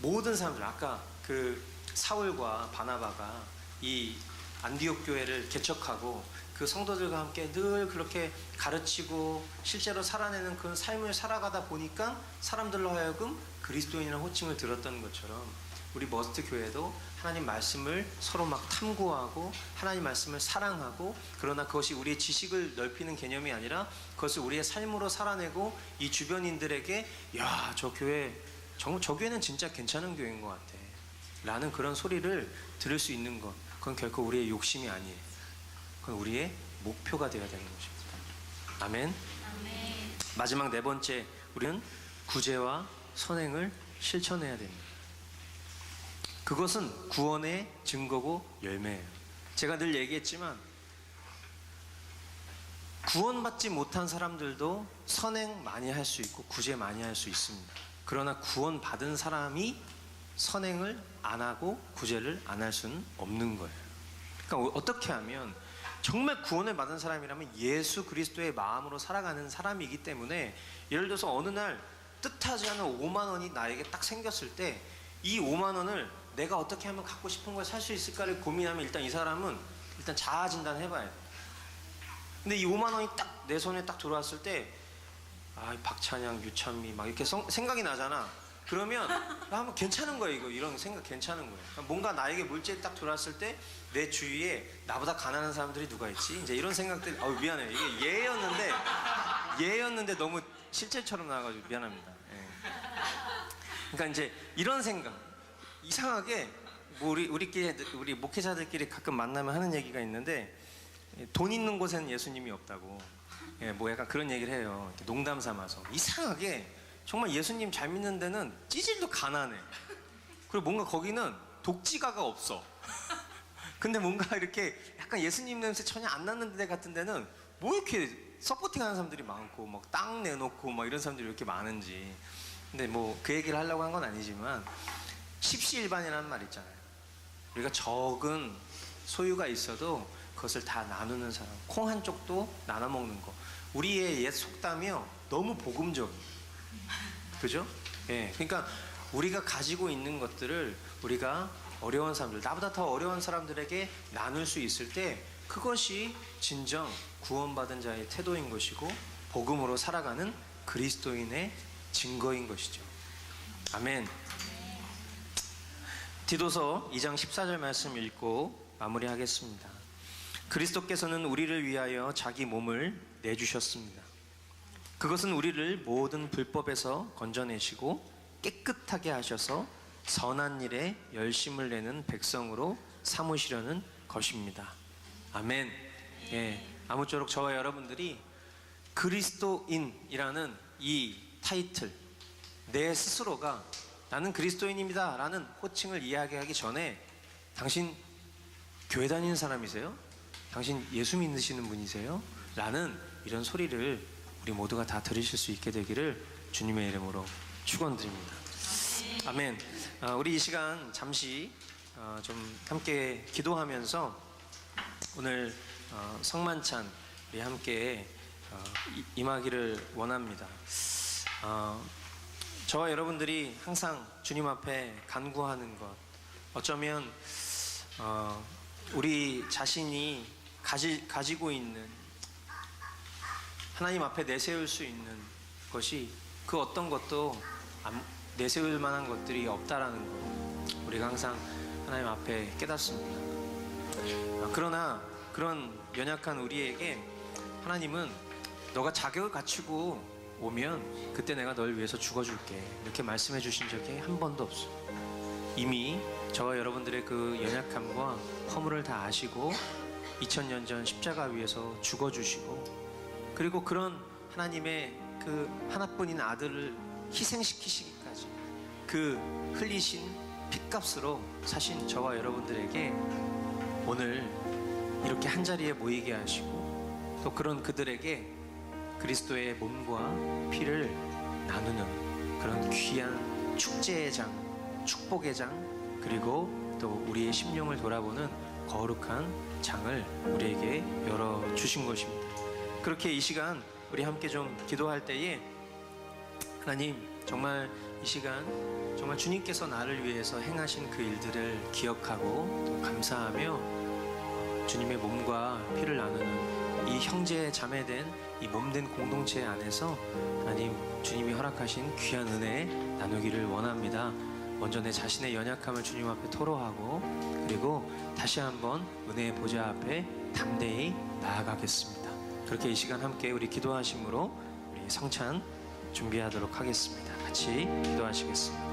모든 사람들, 아까 그 사울과 바나바가 이 안디옥 교회를 개척하고 그 성도들과 함께 늘 그렇게 가르치고 실제로 살아내는 그런 삶을 살아가다 보니까 사람들로 하여금 그리스도인이라는 호칭을 들었던 것처럼 우리 머스트 교회도 하나님 말씀을 서로 막 탐구하고 하나님 말씀을 사랑하고, 그러나 그것이 우리의 지식을 넓히는 개념이 아니라 그것을 우리의 삶으로 살아내고 이 주변인들에게 야, 저 교회 저 교회는 진짜 괜찮은 교회인 것 같아 라는 그런 소리를 들을 수 있는 것, 그건 결코 우리의 욕심이 아니에요. 그건 우리의 목표가 되어야 되는 것입니다. 아멘. 아멘. 마지막 네 번째, 우리는 구제와 선행을 실천해야 됩니다. 그것은 구원의 증거고 열매예요. 제가 늘 얘기했지만 구원받지 못한 사람들도 선행 많이 할 수 있고 구제 많이 할 수 있습니다. 그러나 구원받은 사람이 선행을 안 하고 구제를 안 할 수는 없는 거예요. 그러니까 어떻게 하면 정말 구원을 받은 사람이라면 예수 그리스도의 마음으로 살아가는 사람이기 때문에, 예를 들어서 어느 날 뜻하지 않은 5만 원이 나에게 딱 생겼을 때 이 5만 원을 내가 어떻게 하면 갖고 싶은 걸 살 수 있을까를 고민하면 일단 이 사람은 일단 자아 진단 해봐야 돼. 근데 이 5만 원이 딱 내 손에 딱 들어왔을 때, 아, 박찬양, 유찬미 막 이렇게 생각이 나잖아. 그러면 한번 괜찮은 거예요. 이런 생각 괜찮은 거예요. 그러니까 뭔가 나에게 물질이 딱 들어왔을 때 내 주위에 나보다 가난한 사람들이 누가 있지? 이제 이런 생각들이, 미안해요. 이게 예였는데 너무 실제처럼 나와가지고 미안합니다. 예. 그러니까 이제 이런 생각, 이상하게 뭐 우리 목회자들끼리 가끔 만나면 하는 얘기가 있는데, 돈 있는 곳에는 예수님이 없다고. 예, 뭐 약간 그런 얘기를 해요. 이렇게 농담 삼아서. 이상하게 정말 예수님 잘 믿는 데는 찌질도 가난해. 그리고 뭔가 거기는 독지가가 없어. 근데 뭔가 이렇게 약간 예수님 냄새 전혀 안 나는 데 같은 데는 뭐 이렇게 서포팅하는 사람들이 많고 막 땅 내놓고 막 이런 사람들이 이렇게 많은지. 근데 뭐 그 얘기를 하려고 한 건 아니지만, 십시일반이라는 말 있잖아요. 우리가 적은 소유가 있어도 그것을 다 나누는 사람, 콩 한 쪽도 나눠 먹는 거. 우리의 옛 속담이요, 너무 복음적이에요. 그죠? 예. 그러니까 우리가 가지고 있는 것들을 우리가 어려운 사람들, 나보다 더 어려운 사람들에게 나눌 수 있을 때, 그것이 진정 구원받은 자의 태도인 것이고 복음으로 살아가는 그리스도인의 증거인 것이죠. 아멘. 디도서 2장 14절 말씀 읽고 마무리하겠습니다. 그리스도께서는 우리를 위하여 자기 몸을 내주셨습니다. 그것은 우리를 모든 불법에서 건져내시고 깨끗하게 하셔서 선한 일에 열심을 내는 백성으로 삼으시려는 것입니다. 아멘. 예, 아무쪼록 저와 여러분들이 그리스도인이라는 이 타이틀, 내 스스로가 나는 그리스도인입니다 라는 호칭을 이야기하기 전에, 당신 교회 다니는 사람이세요? 당신 예수 믿으시는 분이세요? 라는 이런 소리를 우리 모두가 다 들으실 수 있게 되기를 주님의 이름으로 축원드립니다. 아멘. 우리 이 시간 잠시 좀 함께 기도하면서 오늘 성만찬 우리 함께 임하기를 원합니다. 저와 여러분들이 항상 주님 앞에 간구하는 것, 어쩌면 우리 자신이 가지고 있는, 하나님 앞에 내세울 수 있는 것이 그 어떤 것도 내세울 만한 것들이 없다라는 것, 우리가 항상 하나님 앞에 깨닫습니다. 그러나 그런 연약한 우리에게 하나님은 너가 자격을 갖추고 오면 그때 내가 널 위해서 죽어줄게, 이렇게 말씀해 주신 적이 한 번도 없어요. 이미 저와 여러분들의 그 연약함과 허물을 다 아시고 2000년 전 십자가 위에서 죽어주시고, 그리고 그런 하나님의 그 하나뿐인 아들을 희생시키시기까지 그 흘리신 핏값으로 사신 저와 여러분들에게 오늘 이렇게 한자리에 모이게 하시고, 또 그런 그들에게 그리스도의 몸과 피를 나누는 그런 귀한 축제의 장, 축복의 장, 그리고 또 우리의 심령을 돌아보는 거룩한 장을 우리에게 열어주신 것입니다. 그렇게 이 시간 우리 함께 좀 기도할 때에, 하나님, 정말 이 시간 정말 주님께서 나를 위해서 행하신 그 일들을 기억하고 또 감사하며 주님의 몸과 피를 나누는 이 형제 자매된 이 몸된 공동체 안에서 하나님, 주님이 허락하신 귀한 은혜 나누기를 원합니다. 먼저 내 자신의 연약함을 주님 앞에 토로하고, 그리고 다시 한번 은혜의 보좌 앞에 담대히 나아가겠습니다. 그렇게 이 시간 함께 우리 기도하심으로 우리 성찬 준비하도록 하겠습니다. 같이 기도하시겠습니다.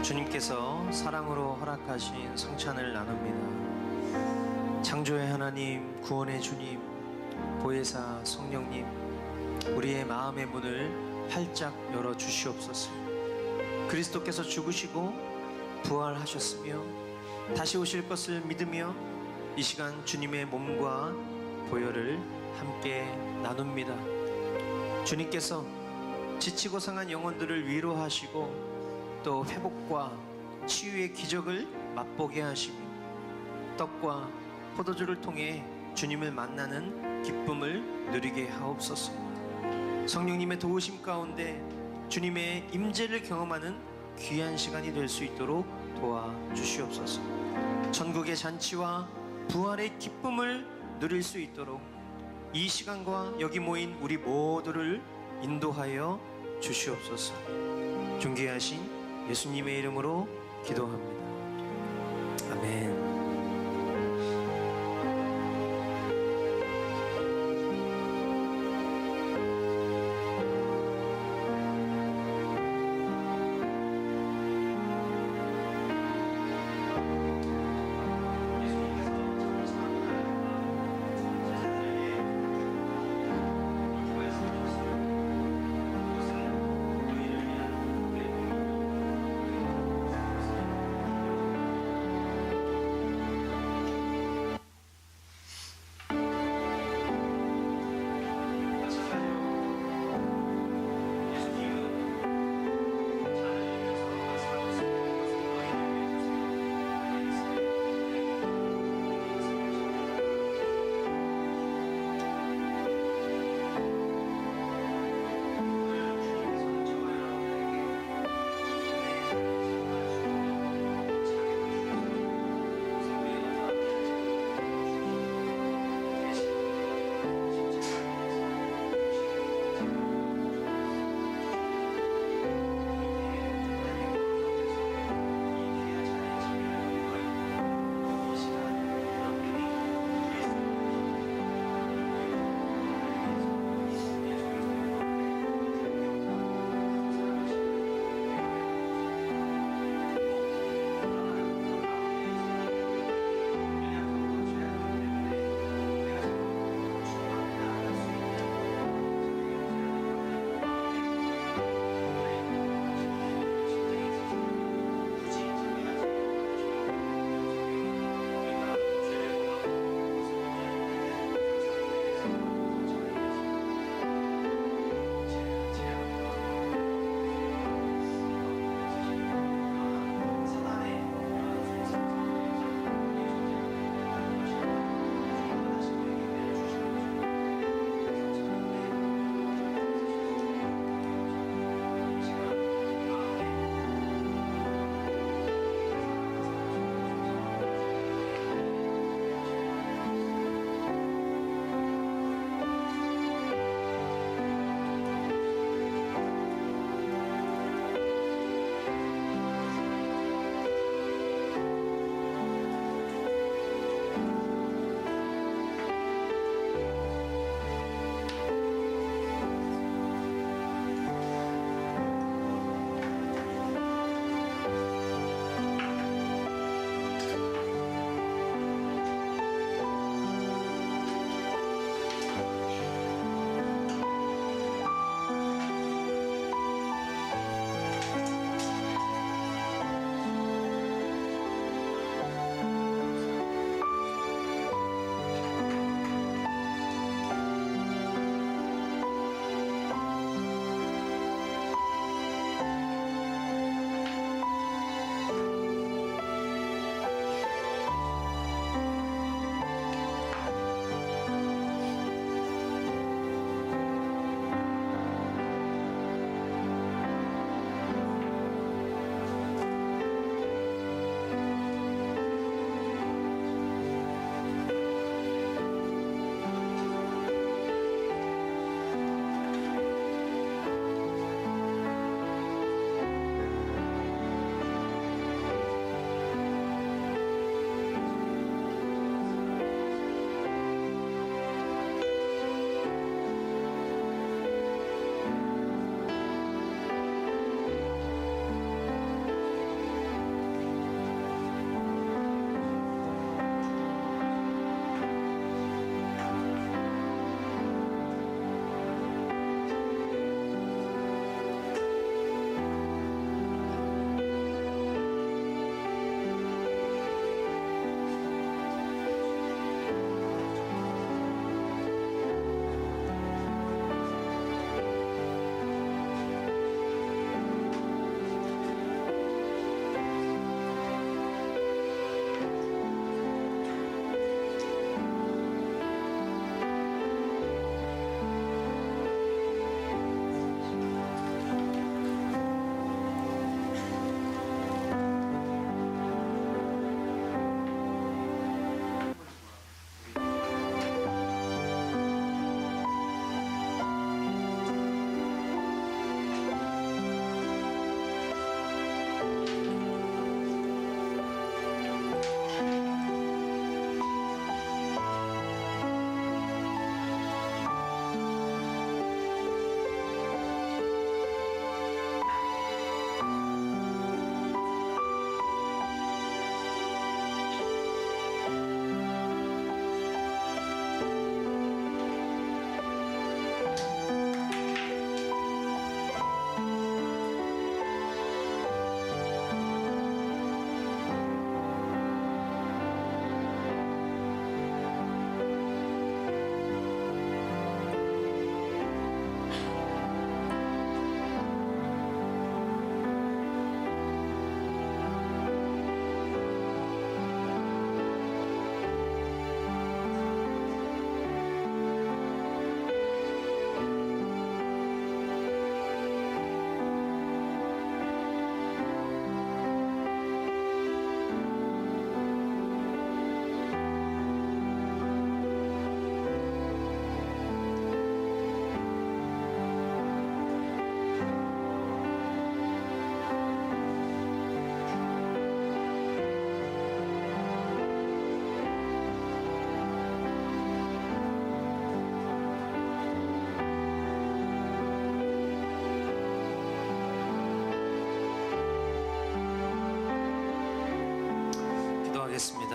주님께서 사랑으로 허락하신 성찬을 나눕니다. 창조의 하나님, 구원의 주님, 보혜사 성령님, 우리의 마음의 문을 활짝 열어 주시옵소서. 그리스도께서 죽으시고 부활하셨으며 다시 오실 것을 믿으며 이 시간 주님의 몸과 보혈을 함께 나눕니다. 주님께서 지치고 상한 영혼들을 위로하시고 또 회복과 치유의 기적을 맛보게 하시며 떡과 포도주를 통해 주님을 만나는 기쁨을 누리게 하옵소서. 성령님의 도우심 가운데 주님의 임재를 경험하는 귀한 시간이 될 수 있도록 도와주시옵소서. 천국의 잔치와 부활의 기쁨을 누릴 수 있도록 이 시간과 여기 모인 우리 모두를 인도하여 주시옵소서. 존귀하신 예수님의 이름으로 기도합니다. 아멘.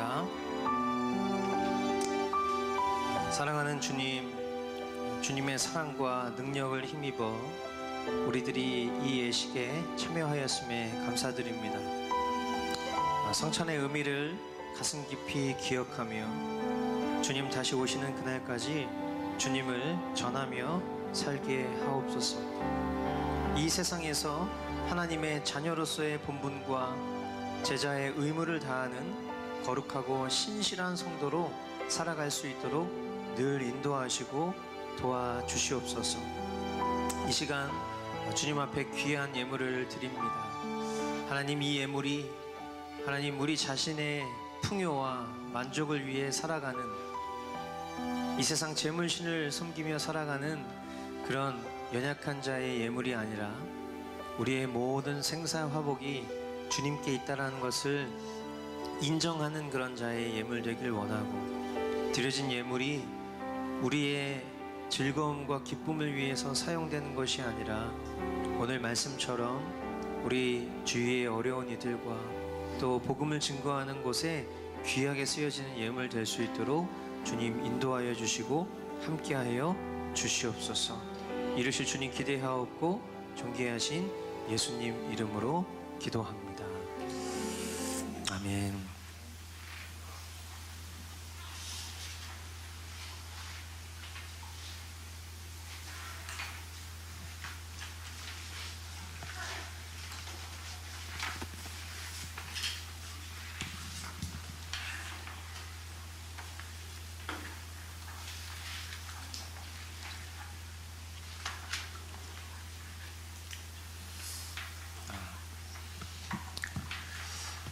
기도하겠습니다. 사랑하는 주님, 주님의 사랑과 능력을 힘입어 우리들이 이 예식에 참여하였음에 감사드립니다. 성찬의 의미를 가슴 깊이 기억하며 주님 다시 오시는 그날까지 주님을 전하며 살게 하옵소서. 이 세상에서 하나님의 자녀로서의 본분과 제자의 의무를 다하는 거룩하고 신실한 성도로 살아갈 수 있도록 늘 인도하시고 도와주시옵소서. 이 시간 주님 앞에 귀한 예물을 드립니다. 하나님, 이 예물이 하나님 우리 자신의 풍요와 만족을 위해 살아가는, 이 세상 재물신을 섬기며 살아가는 그런 연약한 자의 예물이 아니라 우리의 모든 생사화복이 주님께 있다라는 것을 인정하는 그런 자의 예물 되길 원하고, 드려진 예물이 우리의 즐거움과 기쁨을 위해서 사용되는 것이 아니라 오늘 말씀처럼 우리 주위의 어려운 이들과 또 복음을 증거하는 곳에 귀하게 쓰여지는 예물 될 수 있도록 주님 인도하여 주시고 함께하여 주시옵소서. 이루실 주님 기대하옵고 존귀하신 예수님 이름으로 기도합니다. 아멘.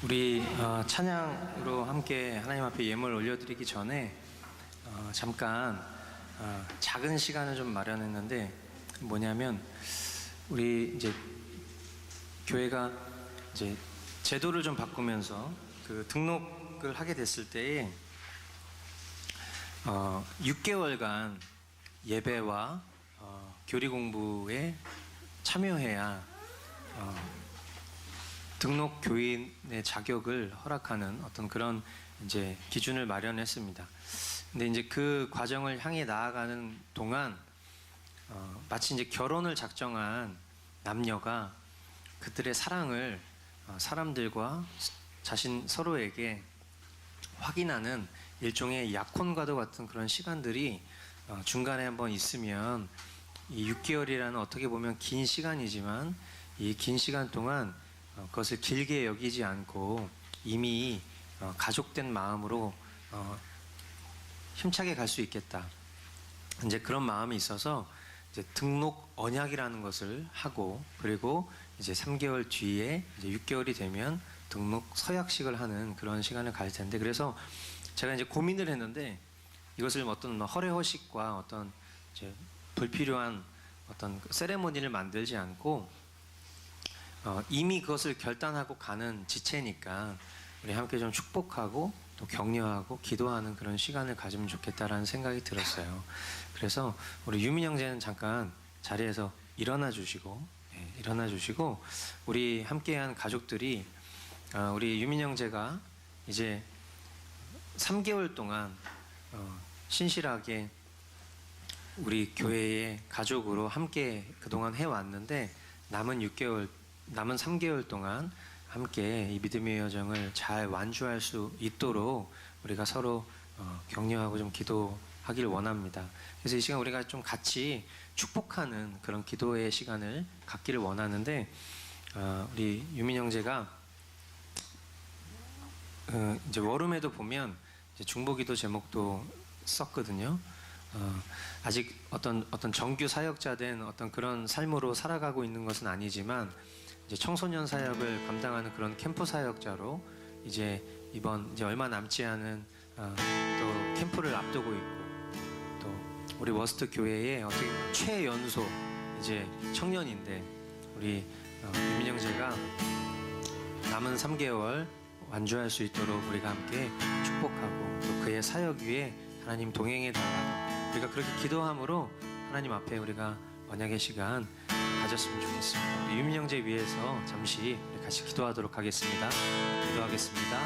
우리 찬양으로 함께 하나님 앞에 예물 올려드리기 전에 잠깐 작은 시간을 좀 마련했는데, 뭐냐면 우리 이제 교회가 이제 제도를 좀 바꾸면서 그 등록을 하게 됐을 때에 6개월간 예배와 교리 공부에 참여해야 등록 교인의 자격을 허락하는 어떤 그런 이제 기준을 마련했습니다. 근데 이제 그 과정을 향해 나아가는 동안 마치 이제 결혼을 작정한 남녀가 그들의 사랑을 사람들과 자신 서로에게 확인하는 일종의 약혼과도 같은 그런 시간들이 중간에 한번 있으면, 이 6개월이라는 어떻게 보면 긴 시간이지만 이 긴 시간 동안 그것을 길게 여기지 않고 이미 가족된 마음으로 힘차게 갈 수 있겠다, 이제 그런 마음이 있어서 이제 등록 언약이라는 것을 하고, 그리고 이제 3개월 뒤에 이제 6개월이 되면 등록 서약식을 하는 그런 시간을 가질 텐데, 그래서 제가 이제 고민을 했는데 이것을 어떤 허례허식과 어떤 이제 불필요한 어떤 세레모니를 만들지 않고 이미 그것을 결단하고 가는 지체니까 우리 함께 좀 축복하고 또 격려하고 기도하는 그런 시간을 가지면 좋겠다라는 생각이 들었어요. 그래서 우리 유민 형제는 잠깐 자리에서 일어나 주시고, 일어나 주시고 우리 함께한 가족들이 우리 유민 형제가 이제 3개월 동안 신실하게 우리 교회의 가족으로 함께 그동안 해왔는데, 남은 3개월 동안 함께 이 믿음의 여정을 잘 완주할 수 있도록 우리가 서로 격려하고 좀 기도하길 원합니다. 그래서 이 시간 우리가 좀 같이 축복하는 그런 기도의 시간을 갖기를 원하는데, 우리 유민 형제가 이제 워룸에도 보면 이제 중보기도 제목도 썼거든요. 아직 어떤 정규 사역자된 어떤 그런 삶으로 살아가고 있는 것은 아니지만 이제 청소년 사역을 감당하는 그런 캠프 사역자로 이제 이번 이제 얼마 남지 않은 또 캠프를 앞두고 있고, 또 우리 워스트 교회의 어떻게 최연소 이제 청년인데 우리 유민 형제가 남은 3개월 완주할 수 있도록 우리가 함께 축복하고 또 그의 사역 위에 하나님 동행해 달라고 우리가 그렇게 기도함으로 하나님 앞에 우리가 언약의 시간 가졌으면 좋겠습니다. 우리 유민 형제 위해서 잠시 우리 같이 기도하도록 하겠습니다. 기도하겠습니다.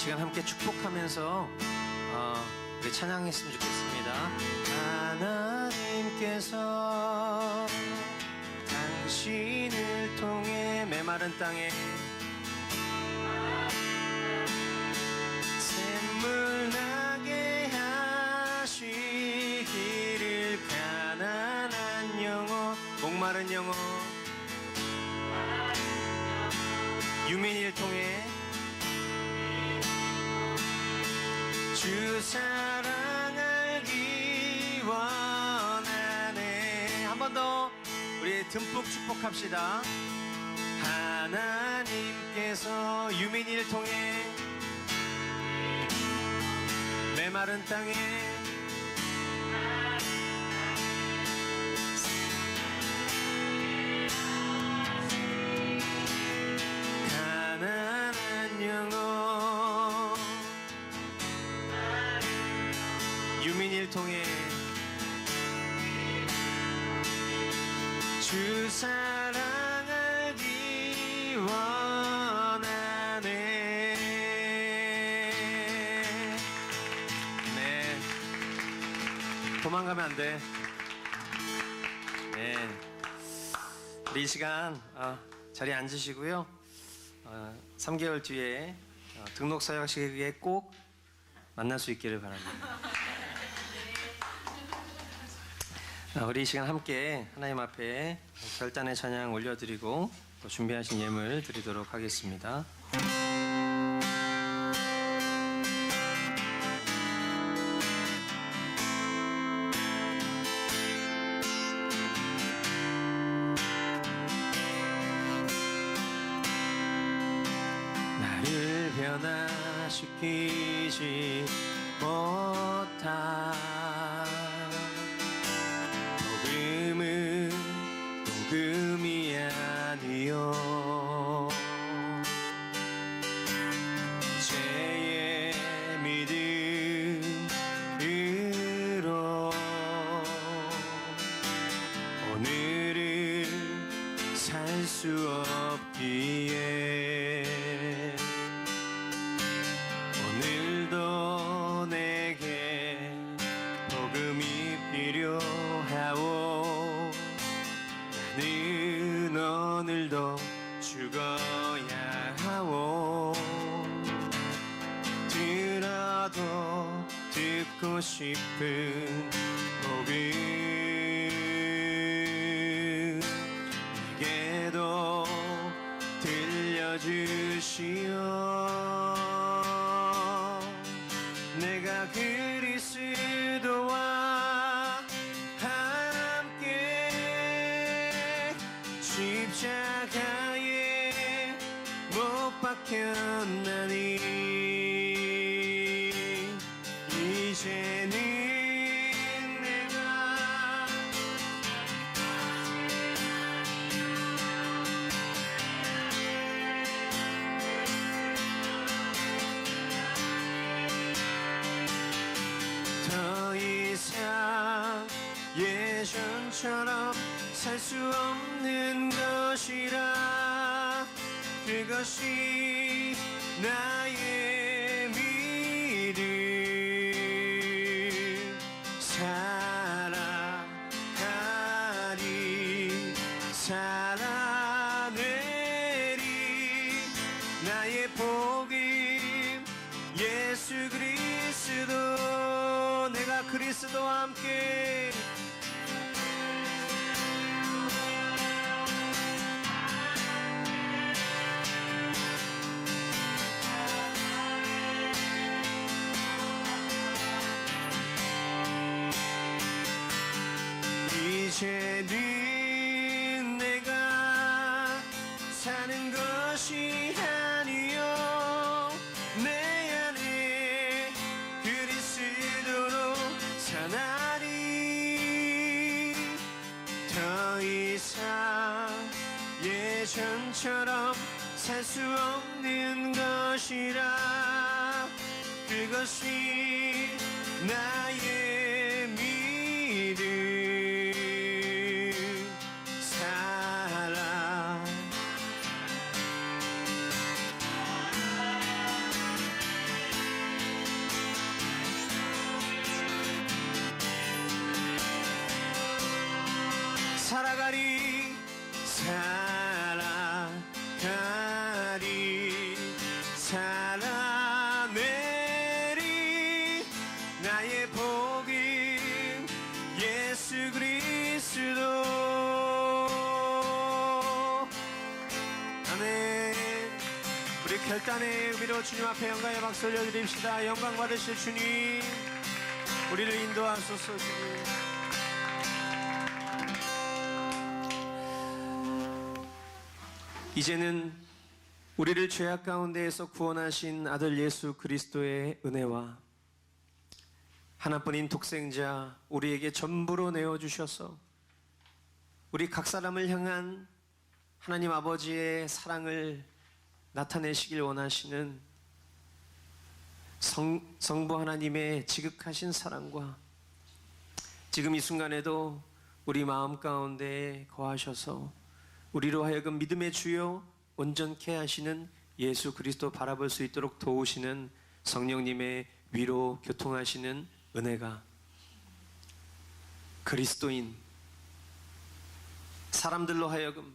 시간 함께 축복하면서 우리 찬양했으면 좋겠습니다. 하나님께서 당신을 통해 메마른 땅에 샘물 나게 하시기를 가난한 영혼 목마른 영혼 유민이를 통해 주 사랑 알기 원하네. 한 번 더 우리 듬뿍 축복합시다. 하나님께서 유민이를 통해 메마른 땅에 가난한 영혼 유민이를 통해 주 사랑 알기 원하네. 네, 도망가면 안 돼. 네, 우리 이 시간 자리에 앉으시고요. 3개월 뒤에 등록 사역식에 꼭 만날 수 있기를 바랍니다. 우리 이 시간 함께 하나님 앞에 결단의 찬양 올려드리고 또 준비하신 예물 드리도록 하겠습니다. 나를 변화시키지 못한 복음이 아니요 죄의 믿음으로 오늘을 살 수 없기에 오늘도 내게 복음이 필요하오 나는 오늘도 죽어야 하오 들어도 듣고 싶은 복음 내게도 들려주시오 내가 그리스도와 함께 십자가에 못 박혔나니 이제는 내가 더 이상 예전처럼 살 수 없는 것이라 그것이 나의 믿음 살아가리 살아내리 나의 복음 예수 그리스도 내가 그리스도와 함께 이제는 내가 사는 것이 아니요 내 안에 그리스도로 사나니 더 이상 예전처럼 살 수 없는 것이라 그것이 나의 믿음 살아 결단의 의미로 주님 앞에 영광의 박수 올려드립시다. 영광 받으실 주님, 우리를 인도하소서. 주님, 이제는 우리를 죄악 가운데에서 구원하신 아들 예수 그리스도의 은혜와 하나뿐인 독생자 우리에게 전부로 내어주셔서 우리 각 사람을 향한 하나님 아버지의 사랑을 나타내시길 원하시는 성부 하나님의 지극하신 사랑과 지금 이 순간에도 우리 마음 가운데 거하셔서 우리로 하여금 믿음의 주요 온전케 하시는 예수 그리스도 바라볼 수 있도록 도우시는 성령님의 위로 교통하시는 은혜가 그리스도인 사람들로 하여금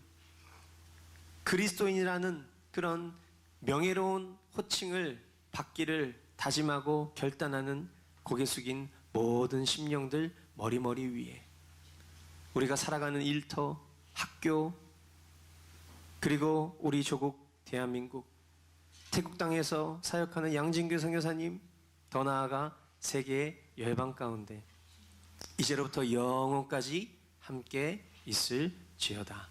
그리스도인이라는 그런 명예로운 호칭을 받기를 다짐하고 결단하는 고개 숙인 모든 심령들 머리머리 위에 우리가 살아가는 일터, 학교, 그리고 우리 조국 대한민국, 태국 땅에서 사역하는 양진규 선교사님, 더 나아가 세계의 열방 가운데 이제로부터 영원까지 함께 있을지어다.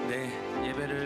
네, 예배를